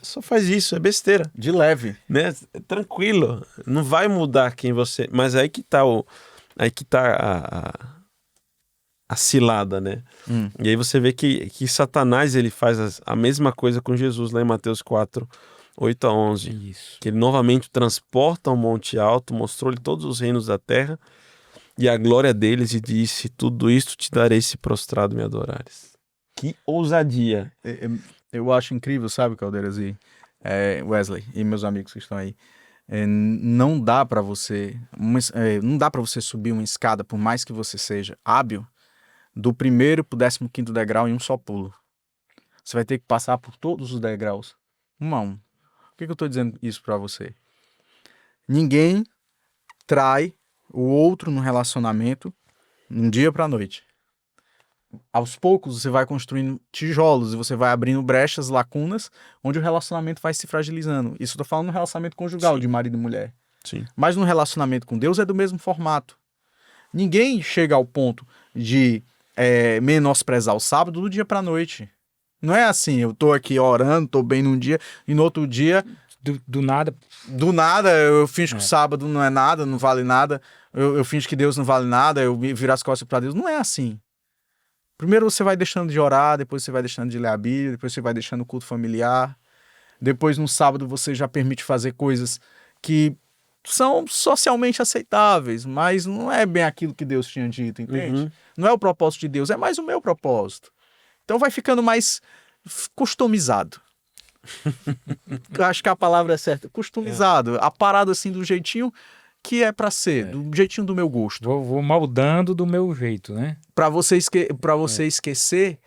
isso, é besteira. De leve. Né? Tranquilo. Não vai mudar quem você... Mas aí que tá a cilada, né? E aí você vê que Satanás, ele faz a mesma coisa com Jesus lá em Mateus 4, 8 a 11. Isso. Que ele novamente o transporta ao monte alto, mostrou-lhe todos os reinos da terra e a glória deles, e disse: tudo isto te darei se prostrado me adorares. Que ousadia! Eu acho incrível, sabe, Caldeiras e Wesley e meus amigos que estão aí. Não dá para você subir uma escada, por mais que você seja hábil, do primeiro pro 15º degrau em um só pulo. Você vai ter que passar por todos os degraus, um a um. Por que eu estou dizendo isso para você? Ninguém trai o outro no relacionamento de um dia para a noite. Aos poucos você vai construindo tijolos e você vai abrindo brechas, lacunas, onde o relacionamento vai se fragilizando. Isso eu tô falando no relacionamento conjugal, de marido e mulher. Sim. Mas no relacionamento com Deus é do mesmo formato. Ninguém chega ao ponto de menosprezar o sábado do dia pra noite. Não é assim, eu tô aqui orando, tô bem num dia, e no outro dia... Do nada... Do nada, eu finjo que o sábado não é nada, não vale nada. Eu finjo que Deus não vale nada, eu viro as costas pra Deus. Não é assim. Primeiro você vai deixando de orar, depois você vai deixando de ler a Bíblia, depois você vai deixando o culto familiar. Depois, no sábado, você já permite fazer coisas que são socialmente aceitáveis, mas não é bem aquilo que Deus tinha dito, entende? Não é o propósito de Deus, é mais o meu propósito. Então vai ficando mais customizado. Eu acho que a palavra é certa. Customizado. Aparado assim do jeitinho que é pra ser, do jeitinho do meu gosto. Vou moldando do meu jeito, né? Pra você esquecer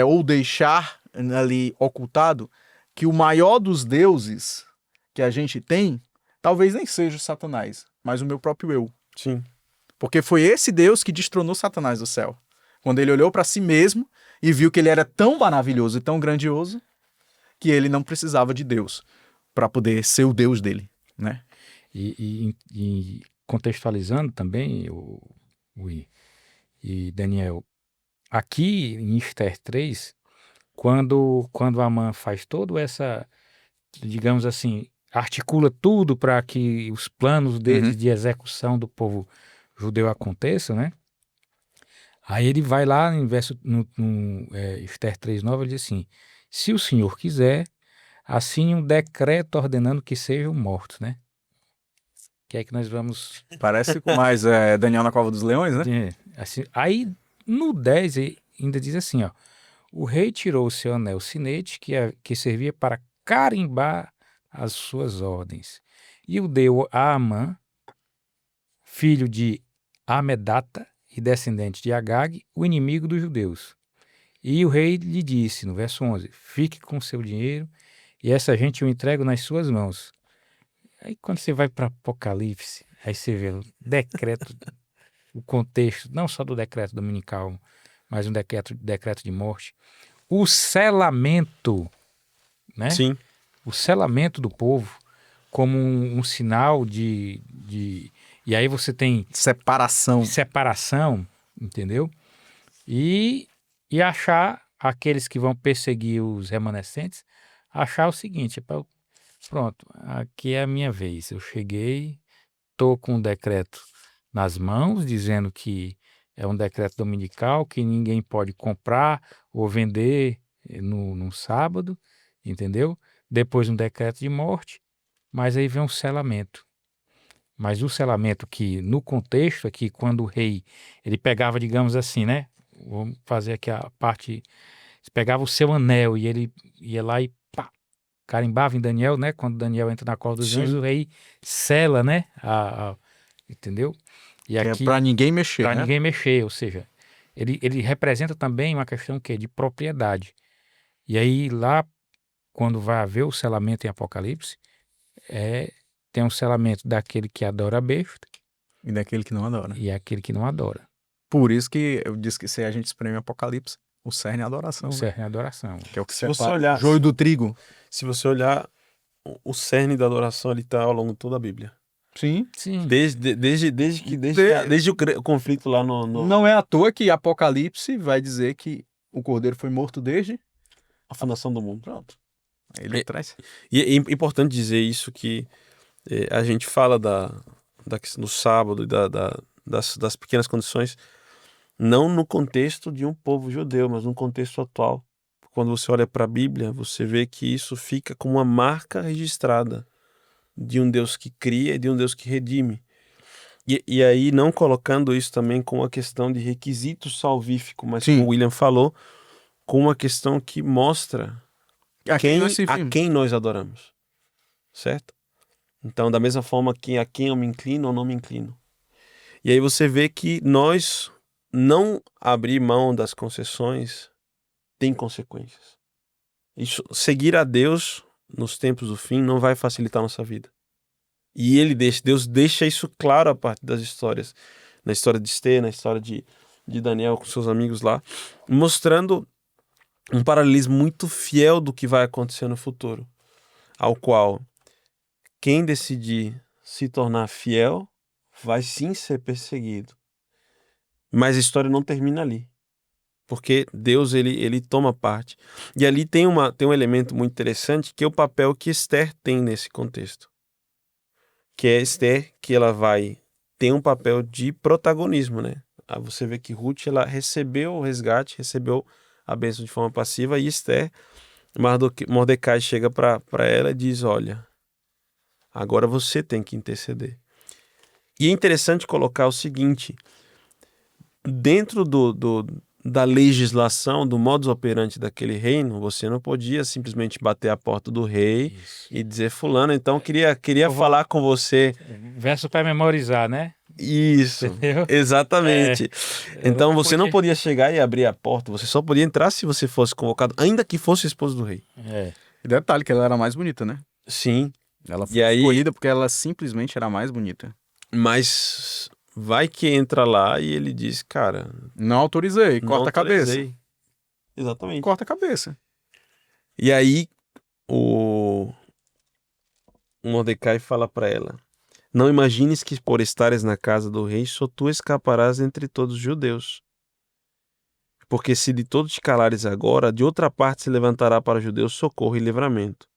ou deixar ali ocultado que o maior dos deuses que a gente tem talvez nem seja o Satanás, mas o meu próprio eu. Sim. Porque foi esse Deus que destronou Satanás do céu. Quando ele olhou pra si mesmo e viu que ele era tão maravilhoso e tão grandioso que ele não precisava de Deus para poder ser o Deus dele, né? E contextualizando também, e Daniel, aqui em Esther 3, quando Amã faz toda essa, digamos assim, articula tudo para que os planos dele de execução do povo judeu aconteçam, né? Aí ele vai lá no Esther 3:9, ele diz assim: se o Senhor quiser, assine um decreto ordenando que sejam mortos, né? Que é que nós vamos... Parece mais Daniel na Cova dos Leões, né? Assim, aí no 10 ainda diz assim, ó: o rei tirou o seu anel sinete que servia para carimbar as suas ordens e o deu a Amã, filho de Amedata e descendente de Agag, o inimigo dos judeus. E o rei lhe disse, no verso 11, fique com seu dinheiro e essa gente eu entrego nas suas mãos. Aí quando você vai para Apocalipse, aí você vê o decreto, o contexto, não só do decreto dominical, mas um decreto de morte. O selamento, né? Sim. O selamento do povo como um sinal de... E aí você tem... Separação. Separação, entendeu? e, e achar aqueles que vão perseguir os remanescentes, achar o seguinte, pronto, aqui é a minha vez, eu cheguei, estou com um decreto nas mãos, dizendo que é um decreto dominical, que ninguém pode comprar ou vender no sábado, entendeu? Depois um decreto de morte, mas aí vem um selamento. Mas o selamento que, no contexto aqui, quando o rei, ele pegava, digamos assim, né? Vamos fazer aqui a parte, pegava o seu anel e ele ia lá e pá, carimbava em Daniel, né? Quando Daniel entra na cova dos anjos, Sim. o rei sela, né? Entendeu? E Que é aqui, pra ninguém mexer, para né? ninguém mexer, ou seja, ele representa também uma questão que de propriedade. E aí lá, quando vai haver o selamento em Apocalipse, é, tem um selamento daquele que adora a besta E daquele que não adora. e aquele que não adora. Por isso que eu disse que se a gente espreme Apocalipse, o cerne é a adoração, O né? cerne é a adoração. Que é o que Se você separa olhar- o joio do trigo. Se você olhar, o cerne da adoração ele está ao longo de toda a Bíblia. Sim. Sim. Desde o conflito lá no Não é à toa que Apocalipse vai dizer que o cordeiro foi morto desde. a fundação do mundo. Pronto. Aí ele É. traz. E é importante dizer isso que a gente fala da questão do sábado e das pequenas condições, não no contexto de um povo judeu, mas no contexto atual. Quando você olha para a Bíblia, você vê que isso fica como uma marca registrada de um Deus que cria e de um Deus que redime. E aí, não colocando isso também com uma questão de requisito salvífico, mas Sim. como o William falou, com uma questão que mostra A quem nós a servimos. quem nós adoramos, certo? Então, da mesma forma que a quem eu me inclino ou não me inclino. E aí você vê que nós não abrir mão das concessões tem consequências. Isso, seguir a Deus nos tempos do fim não vai facilitar a nossa vida. E Deus deixa isso claro a partir das histórias. Na história de Esther, na história de Daniel com seus amigos lá, mostrando um paralelismo muito fiel do que vai acontecer no futuro, ao qual quem decidir se tornar fiel vai sim ser perseguido. Mas a história não termina ali, porque Deus ele toma parte. E ali tem um elemento muito interessante, que é o papel que Esther tem nesse contexto. Que é Esther, que ela vai ter um papel de protagonismo, né? Aí você vê que Ruth, ela recebeu o resgate, recebeu a bênção de forma passiva, e Esther, Mordecai chega para ela e diz, olha, agora você tem que interceder. E é interessante colocar o seguinte, dentro da legislação, do modus operandi daquele reino, você não podia simplesmente bater a porta do rei Isso. e dizer, fulano, então queria falar com você. Verso para memorizar, né? Isso, Entendeu? exatamente. Então Ela você não podia chegar e abrir a porta, você só podia entrar se você fosse convocado, ainda que fosse esposa do rei. É. E detalhe que ela era mais bonita, né? Sim, Ela E foi aí- escolhida porque ela simplesmente era mais bonita. mas vai que entra lá e ele diz, cara, Não autorizei, não corta a cabeça. autorizei. Exatamente. Corta a cabeça. E aí o Mordecai fala para ela, não imagines que por estares na casa do rei, só tu escaparás entre todos os judeus. Porque se de todos te calares agora, de outra parte se levantará para os judeus socorro e livramento.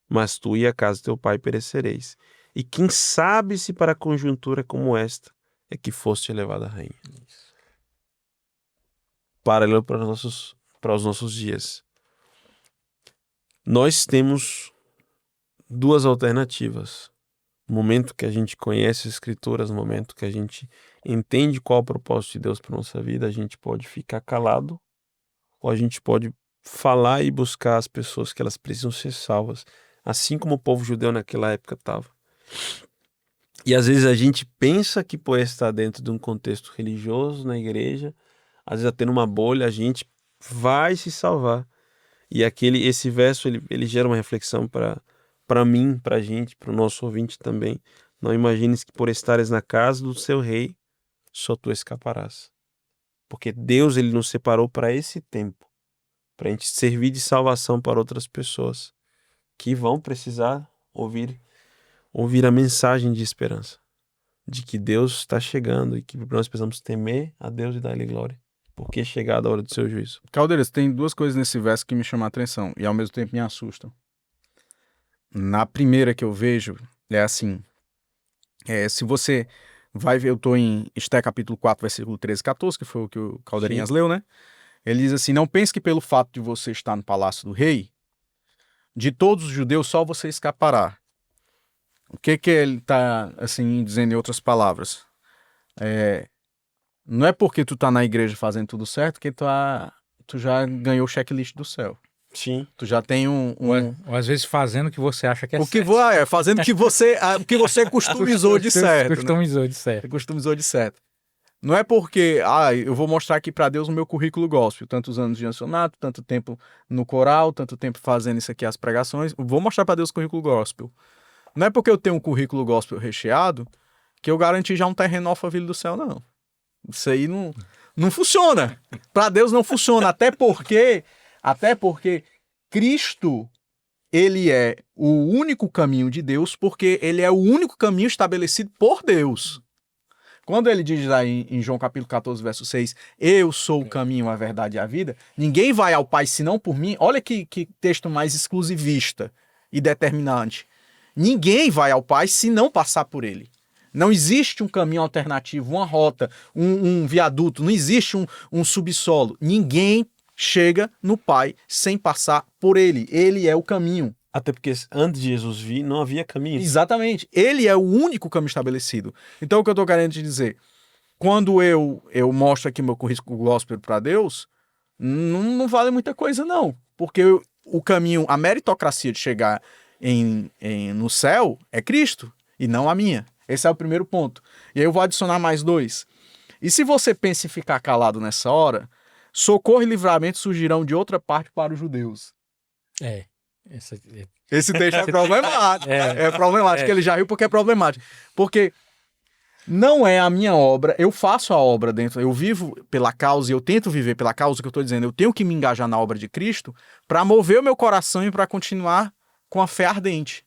Mas tu e a casa de teu pai perecereis. E quem sabe se para conjuntura como esta é que foste elevada a rainha. Paralelo para os nossos dias. Nós temos duas alternativas. No momento que a gente conhece as Escrituras, no momento que a gente entende qual é o propósito de Deus para nossa vida, a gente pode ficar calado, ou a gente pode falar e buscar as pessoas que elas precisam ser salvas, assim como o povo judeu naquela época estava. E às vezes a gente pensa que por estar dentro de um contexto religioso na igreja, às vezes até numa bolha, a gente vai se salvar. E esse verso ele gera uma reflexão para mim, para a gente, para o nosso ouvinte também. Não imagines que por estares na casa do seu rei, só tu escaparás. Porque Deus ele nos separou para esse tempo, para a gente servir de salvação para outras pessoas que vão precisar ouvir a mensagem de esperança, de que Deus está chegando e que nós precisamos temer a Deus e dar-lhe glória. porque é chegada a hora do seu juízo. Caldeiras, tem duas coisas nesse verso que me chamam a atenção e ao mesmo tempo me assustam. Na primeira que eu vejo, é assim, se você vai ver, eu estou em Esté capítulo 4, versículo 13 e 14, que foi o que o Caldeirinhas leu, né? Ele diz assim, não pense que pelo fato de você estar no palácio do rei, de todos os judeus só você escapará. O que ele está, assim, dizendo em outras palavras? Não é porque tu tá na igreja fazendo tudo certo que tu já ganhou o checklist do céu. Sim. Tu já tem Ou às vezes fazendo o que você acha que é o que certo. fazendo o que você customizou de certo, né? Customizou de certo. Você customizou de certo. Não é porque, eu vou mostrar aqui para Deus o meu currículo gospel, tantos anos de ancianato, tanto tempo no coral, tanto tempo fazendo isso aqui, as pregações, vou mostrar para Deus o currículo gospel. Não é porque eu tenho um currículo gospel recheado que eu garanti já um terreno Alphaville do céu, não. Isso aí não funciona. Para Deus não funciona, até porque Cristo, ele é o único caminho de Deus, porque ele é o único caminho estabelecido por Deus. Quando ele diz lá em João capítulo 14, verso 6, eu sou o caminho, a verdade e a vida, ninguém vai ao Pai senão por mim. Olha que texto mais exclusivista e determinante. Ninguém vai ao Pai se não passar por ele. Não existe um caminho alternativo, uma rota, um viaduto, não existe um subsolo. Ninguém chega no Pai sem passar por ele. Ele é o caminho. Até porque antes de Jesus vir, não havia caminho. Exatamente. Ele é o único caminho estabelecido. Então, o que eu estou querendo te dizer, quando eu mostro aqui meu currículo gospel para Deus, não vale muita coisa, não. Porque o caminho, a meritocracia de chegar no céu é Cristo e não a minha. Esse é o primeiro ponto. E aí eu vou adicionar mais dois. E se você pensa em ficar calado nessa hora, socorro e livramento surgirão de outra parte para os judeus. Esse texto é problemático. É problemático. É. Ele já riu porque é problemático. Porque não é a minha obra, eu faço a obra dentro, eu vivo pela causa e eu tento viver pela causa que eu estou dizendo, eu tenho que me engajar na obra de Cristo para mover o meu coração e para continuar com a fé ardente.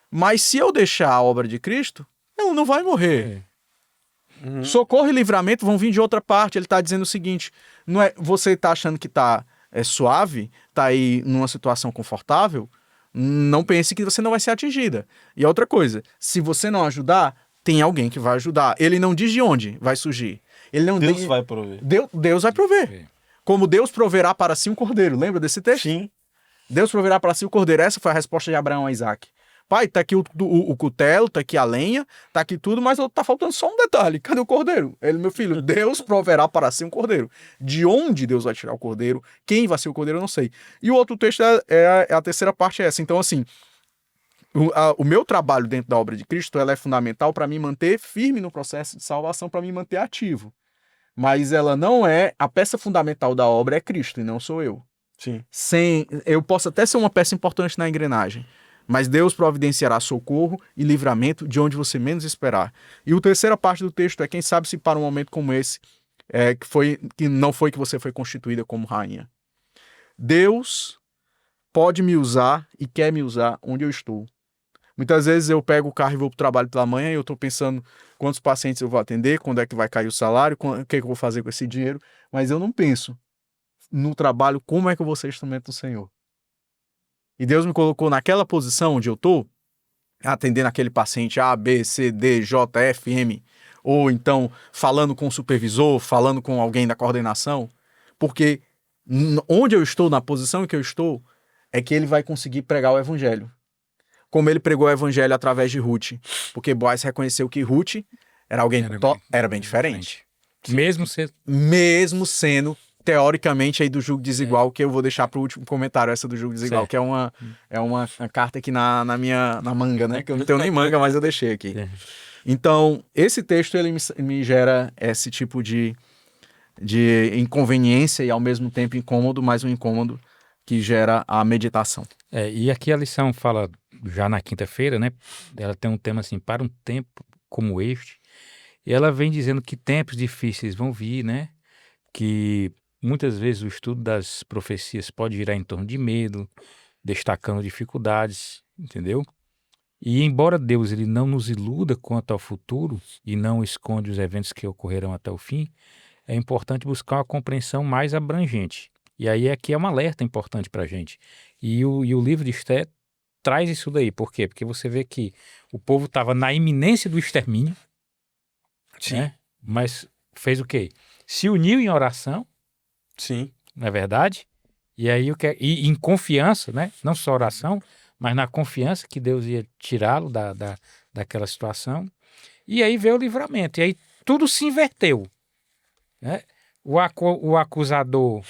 Mas se eu deixar a obra de Cristo, ela não vai morrer. Socorro e livramento vão vir de outra parte. Ele está dizendo o seguinte, não é, você está achando que está suave, está aí numa situação confortável, não pense que você não vai ser atingida. E outra coisa, se você não ajudar, tem alguém que vai ajudar. Ele não diz de onde vai surgir. Deus vai prover. Deus vai prover. Como Deus proverá para si um cordeiro. Lembra desse texto? Sim. Deus proverá para si o cordeiro. Essa foi a resposta de Abraão a Isaac. Pai, tá aqui o cutelo, tá aqui a lenha, tá aqui tudo, mas tá faltando só um detalhe. Cadê o cordeiro? Ele, meu filho, Deus proverá para si um cordeiro. De onde Deus vai tirar o cordeiro? Quem vai ser o cordeiro? Eu não sei. E o outro texto a terceira parte é essa. Então, assim, o meu trabalho dentro da obra de Cristo, ela é fundamental para me manter firme no processo de salvação, para me manter ativo. Mas ela não é, a peça fundamental da obra é Cristo e não sou eu. Sim. Eu posso até ser uma peça importante na engrenagem, mas Deus providenciará socorro e livramento de onde você menos esperar. E a terceira parte do texto é, quem sabe se para um momento como esse, que não foi que você foi constituída como rainha. Deus pode me usar e quer me usar onde eu estou. Muitas vezes eu pego o carro e vou para o trabalho pela manhã e eu estou pensando quantos pacientes eu vou atender, quando é que vai cair o salário, o que eu vou fazer com esse dinheiro, mas eu não penso no trabalho como é que eu vou ser instrumento do Senhor. E Deus me colocou naquela posição onde eu estou, atendendo aquele paciente A, B, C, D, J, F, M, ou então falando com o supervisor, falando com alguém da coordenação, porque onde eu estou, na posição em que eu estou, é que ele vai conseguir pregar o evangelho. Como ele pregou o evangelho através de Ruth, porque Boaz reconheceu que Ruth era alguém era bem diferente. Mesmo sendo teoricamente aí do jugo desigual, que eu vou deixar para o último comentário essa do jugo desigual, que é uma carta aqui na manga, né? Que eu não tenho nem manga, mas eu deixei aqui. Então, esse texto ele me gera esse tipo de inconveniência e ao mesmo tempo incômodo, mas um incômodo que gera a meditação. E aqui a lição fala, já na quinta-feira, né? Ela tem um tema assim, para um tempo como este, e ela vem dizendo que tempos difíceis vão vir, né? Que muitas vezes o estudo das profecias pode girar em torno de medo, destacando dificuldades, entendeu? E embora Deus ele não nos iluda quanto ao futuro e não esconde os eventos que ocorrerão até o fim, é importante buscar uma compreensão mais abrangente. E aí aqui é um alerta importante para a gente. E o livro de Esté traz isso daí. Por quê? Porque você vê que o povo estava na iminência do extermínio, né? Mas fez o quê? Se uniu em oração, Sim. não é verdade? E aí e em confiança, né? Não só oração, mas na confiança que Deus ia tirá-lo daquela situação. E aí veio o livramento. E aí tudo se inverteu, né? O acusador,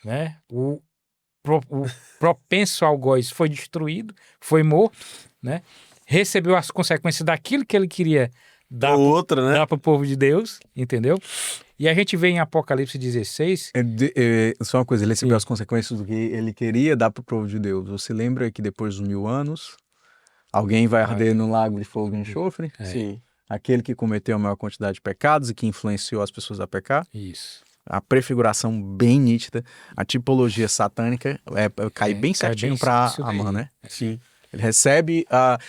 né? O propenso ao algoz foi destruído, foi morto, né? Recebeu as consequências daquilo que ele queria dar Outra, né? para o povo de Deus, entendeu? E a gente vê em Apocalipse 16... Só uma coisa, ele recebeu Sim. as consequências do que ele queria dar para o povo de Deus. Você lembra que depois dos 1000 anos, alguém vai arder no lago de fogo e enxofre? Sim. Aquele que cometeu a maior quantidade de pecados e que influenciou as pessoas a pecar? Isso. A prefiguração bem nítida, a tipologia satânica cai bem certinho para isso daí. Amã, né? Sim. Ele recebe,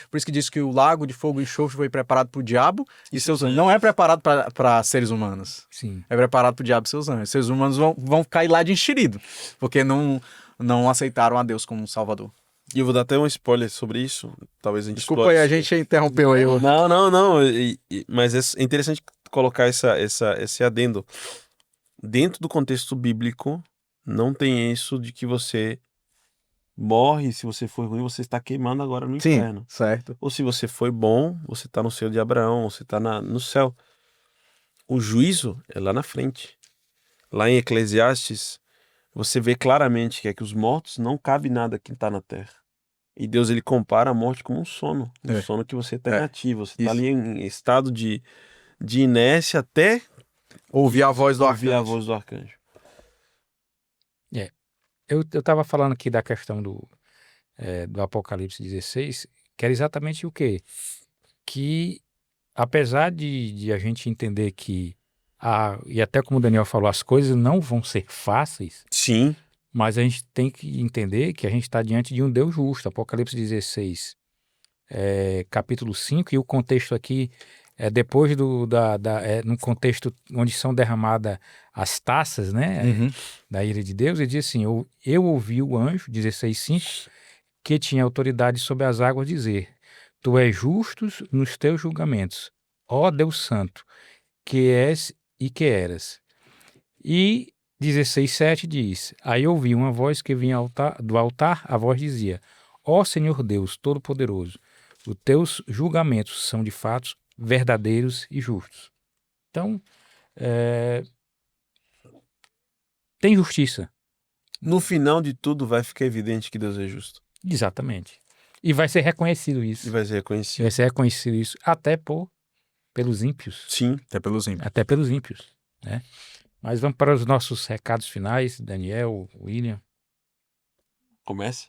por isso que diz que o lago de fogo e enxofre foi preparado para o diabo e seus anjos. Não é preparado para seres humanos. Sim. É preparado para o diabo e seus anjos. Seres humanos vão cair lá de enxerido, porque não aceitaram a Deus como um salvador. E eu vou dar até um spoiler sobre isso. Talvez a gente Desculpa aí, a gente interrompeu aí. Não. Mas é interessante colocar esse adendo. Dentro do contexto bíblico, não tem isso de que você morre, se você for ruim, você está queimando agora no Sim, inferno. certo. Ou se você foi bom, você está no seio de Abraão, você está no céu. O juízo é lá na frente. Lá em Eclesiastes, você vê claramente que é que os mortos não cabe nada que está na terra. E Deus ele compara a morte como um sono. Um sono que você está inativo. Você está ali em estado de inércia até ouvir a voz do ouvir a arcanjo. voz do arcanjo. Eu estava falando aqui da questão do Apocalipse 16, que era exatamente o quê? Que apesar de a gente entender que, e até como o Daniel falou, as coisas não vão ser fáceis, Sim. mas a gente tem que entender que a gente está diante de um Deus justo. Apocalipse 16, capítulo 5, e o contexto aqui é depois num contexto onde são derramadas as taças, né, da ira de Deus, ele diz assim, eu ouvi o anjo, 16:5, que tinha autoridade sobre as águas dizer, tu és justo nos teus julgamentos, ó Deus Santo, que és e que eras. E 16:7 diz, aí ouvi uma voz que vinha do altar, a voz dizia, ó Senhor Deus Todo-Poderoso, os teus julgamentos são de fato verdadeiros e justos. Então, tem justiça. No final de tudo vai ficar evidente que Deus é justo. Exatamente. E vai ser reconhecido isso. E vai ser reconhecido. Vai ser reconhecido isso até pelos ímpios. Sim. Até pelos ímpios. Até pelos ímpios, né? Mas vamos para os nossos recados finais, Daniel, William. Comece.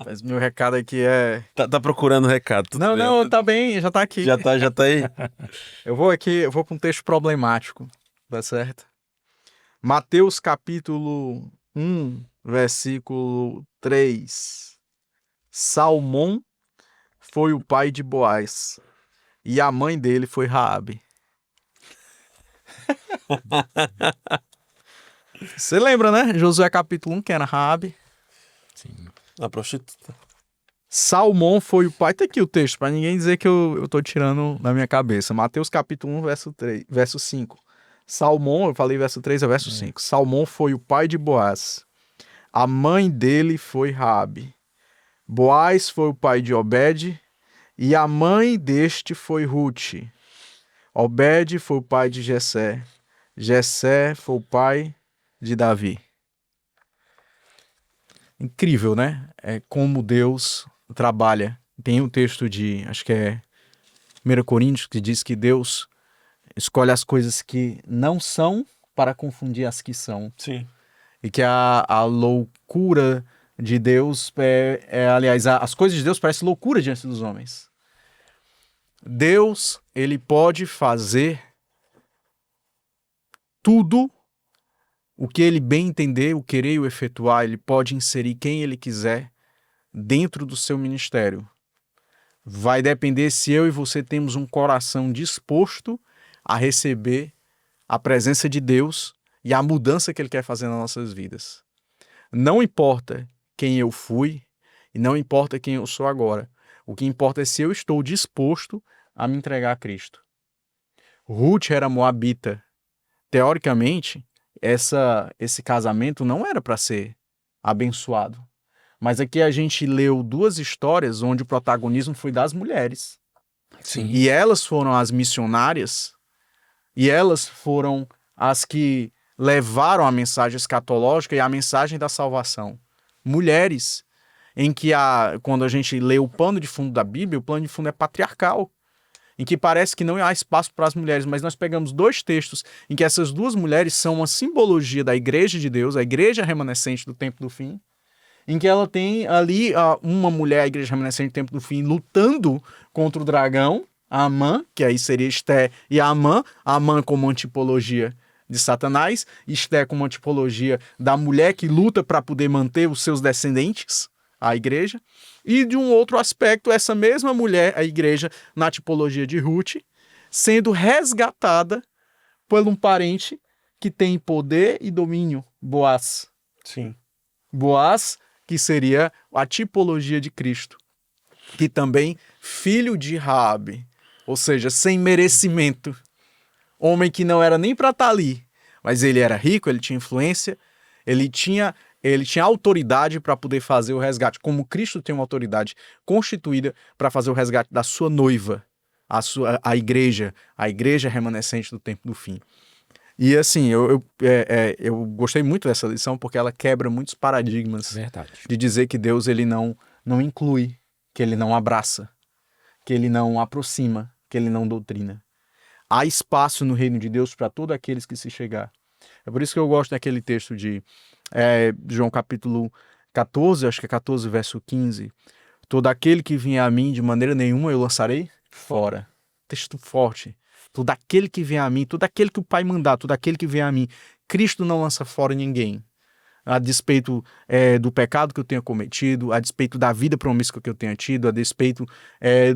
Mas meu recado aqui é... Tá procurando recado. Tudo bem. Não, tá bem, já tá aqui. Já tá aí. Eu vou para um texto problemático, tá certo? Mateus capítulo 1, versículo 3. Salmão foi o pai de Boaz, e a mãe dele foi Raabe. Você lembra, né? Josué capítulo 1, que era Raabe. Sim. A prostituta. Salmão foi o pai. Tá aqui o texto, para ninguém dizer que eu tô tirando da minha cabeça. Mateus capítulo 1, verso 5. Salmão, eu falei verso 3, é verso 5. Salmão foi o pai de Boaz. A mãe dele foi Raabe. Boaz foi o pai de Obed, e a mãe deste foi Ruth. Obed foi o pai de Jessé. Jessé foi o pai de Davi. Incrível, né? É como Deus trabalha. Tem um texto de, acho que é 1 Coríntios, que diz que Deus escolhe as coisas que não são para confundir as que são. Sim. E que a loucura de Deus aliás, as coisas de Deus parecem loucura diante dos homens. Deus, ele pode fazer tudo o que ele bem entender, o querer e o efetuar. Ele pode inserir quem ele quiser dentro do seu ministério. Vai depender se eu e você temos um coração disposto a receber a presença de Deus e a mudança que Ele quer fazer nas nossas vidas. Não importa quem eu fui e não importa quem eu sou agora. O que importa é se eu estou disposto a me entregar a Cristo. Ruth era moabita. Teoricamente, esse casamento não era para ser abençoado. Mas aqui a gente leu 2 histórias onde o protagonismo foi das mulheres. Sim. E elas foram as missionárias, e elas foram as que levaram a mensagem escatológica e a mensagem da salvação. Mulheres, em que quando a gente lê o pano de fundo da Bíblia, o pano de fundo é patriarcal, em que parece que não há espaço para as mulheres, mas nós pegamos 2 textos em que essas 2 mulheres são uma simbologia da igreja de Deus, a igreja remanescente do tempo do fim, em que ela tem ali uma mulher, a igreja remanescente do tempo do fim, lutando contra o dragão, Amã, que aí seria Esté e Amã como antipologia de Satanás, Esté como antipologia da mulher que luta para poder manter os seus descendentes, a igreja, e de um outro aspecto, essa mesma mulher, a igreja, na tipologia de Ruth, sendo resgatada por um parente que tem poder e domínio, Boaz. Sim. Boaz, que seria a tipologia de Cristo, que também filho de Raabe, ou seja, sem merecimento, homem que não era nem para estar ali, mas ele era rico, ele tinha influência, ele tinha autoridade para poder fazer o resgate, como Cristo tem uma autoridade constituída para fazer o resgate da sua noiva, a igreja remanescente do tempo do fim. E assim, eu gostei muito dessa lição porque ela quebra muitos paradigmas. Verdade. De dizer que Deus ele não inclui, que ele não abraça, que ele não aproxima, que ele não doutrina. Há espaço no reino de Deus para todos aqueles que se chegar. É por isso que eu gosto daquele texto de João capítulo 14, acho que é 14, verso 15. Todo aquele que vier a mim, de maneira nenhuma eu lançarei fora. Texto forte. Todo aquele que vem a mim, todo aquele que o Pai mandar, todo aquele que vem a mim. Cristo não lança fora ninguém. A despeito do pecado que eu tenha cometido, a despeito da vida promíscua que eu tenha tido, a despeito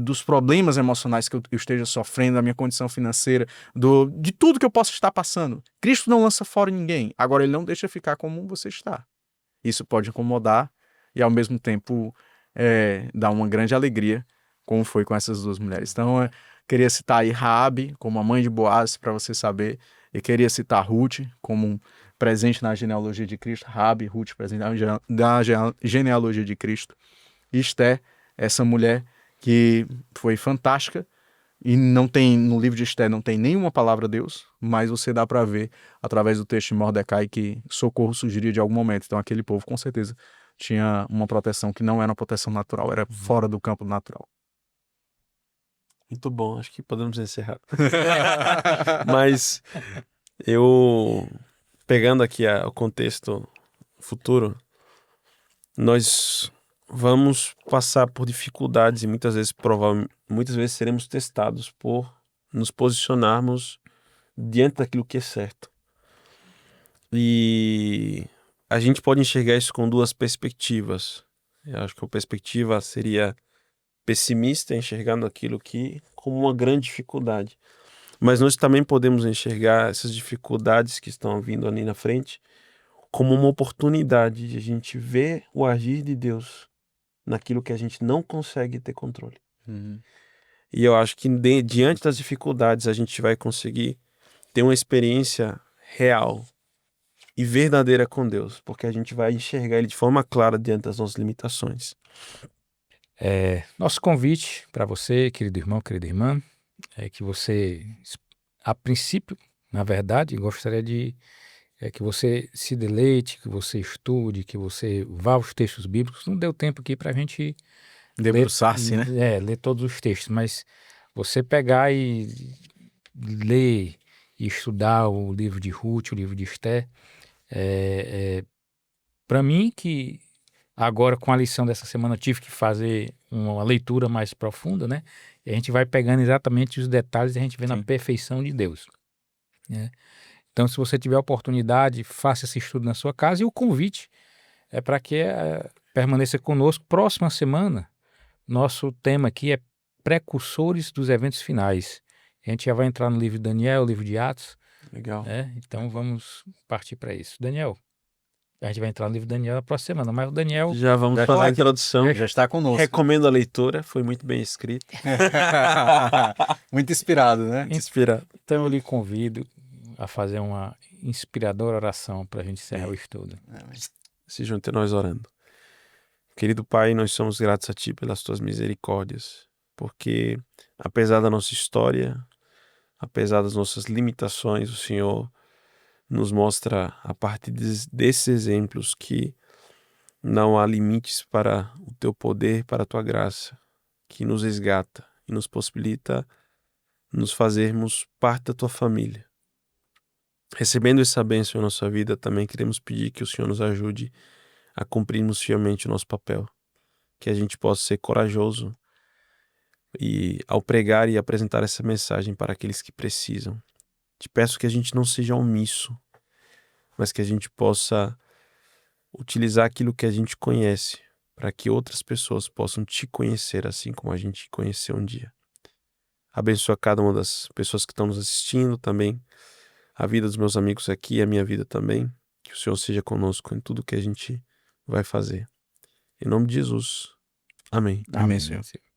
dos problemas emocionais que eu esteja sofrendo, da minha condição financeira, de tudo que eu possa estar passando. Cristo não lança fora ninguém. Agora, ele não deixa ficar como você está. Isso pode incomodar e, ao mesmo tempo, dar uma grande alegria, como foi com essas 2 mulheres. Então, queria citar aí Raabe como a mãe de Boaz, para você saber. E queria citar Ruth como presente na genealogia de Cristo. Raabe, Ruth, presente na genealogia de Cristo. E Esté, essa mulher que foi fantástica. E não tem, no livro de Esté não tem nenhuma palavra a Deus, mas você dá para ver, através do texto de Mordecai, que socorro surgiria de algum momento. Então aquele povo, com certeza, tinha uma proteção que não era uma proteção natural, era fora do campo natural. Muito bom, acho que podemos encerrar. Mas eu, pegando aqui o contexto futuro, nós vamos passar por dificuldades e muitas vezes seremos testados por nos posicionarmos diante daquilo que é certo. E a gente pode enxergar isso com 2 perspectivas. Eu acho que a perspectiva seria pessimista, enxergando aquilo como uma grande dificuldade. Mas nós também podemos enxergar essas dificuldades que estão vindo ali na frente como uma oportunidade de a gente ver o agir de Deus naquilo que a gente não consegue ter controle. Uhum. E eu acho que diante das dificuldades a gente vai conseguir ter uma experiência real e verdadeira com Deus, porque a gente vai enxergar Ele de forma clara diante das nossas limitações. Nosso convite para você, querido irmão, querida irmã, é que você, a princípio, na verdade, gostaria de que você se deleite, que você estude, que você vá aos textos bíblicos. Não deu tempo aqui para a gente Debruçar-se, né? ler todos os textos, mas você pegar e ler e estudar o livro de Ruth, o livro de Esté, para mim que agora com a lição dessa semana eu tive que fazer uma leitura mais profunda, né? E a gente vai pegando exatamente os detalhes e a gente vê na perfeição de Deus, né? Então, se você tiver a oportunidade, faça esse estudo na sua casa, e o convite é para que permaneça conosco. Próxima semana, nosso tema aqui é precursores dos eventos finais. A gente já vai entrar no livro de Daniel, livro de Atos, Legal. Então vamos partir para isso. Daniel, a gente vai entrar no livro de Daniel na próxima semana, mas o Daniel Já vamos Já fazer tá a aqui. introdução. Já está conosco. Recomendo a leitura, foi muito bem escrito. Muito inspirado, né? Inspirado. Então eu lhe convido a fazer uma inspiradora oração para a gente encerrar o estudo. Se junte a nós orando. Querido Pai, nós somos gratos a Ti pelas Tuas misericórdias, porque apesar da nossa história, apesar das nossas limitações, o Senhor nos mostra a partir desses exemplos que não há limites para o Teu poder, para a Tua graça, que nos resgata e nos possibilita nos fazermos parte da Tua família. Recebendo essa bênção em nossa vida, também queremos pedir que o Senhor nos ajude a cumprirmos fielmente o nosso papel, que a gente possa ser corajoso e ao pregar e apresentar essa mensagem para aqueles que precisam. Te peço que a gente não seja omisso, mas que a gente possa utilizar aquilo que a gente conhece para que outras pessoas possam te conhecer assim como a gente te conheceu um dia. Abençoa cada uma das pessoas que estão nos assistindo também, a vida dos meus amigos aqui e a minha vida também. Que o Senhor seja conosco em tudo que a gente vai fazer. Em nome de Jesus. Amém. Amém, Senhor.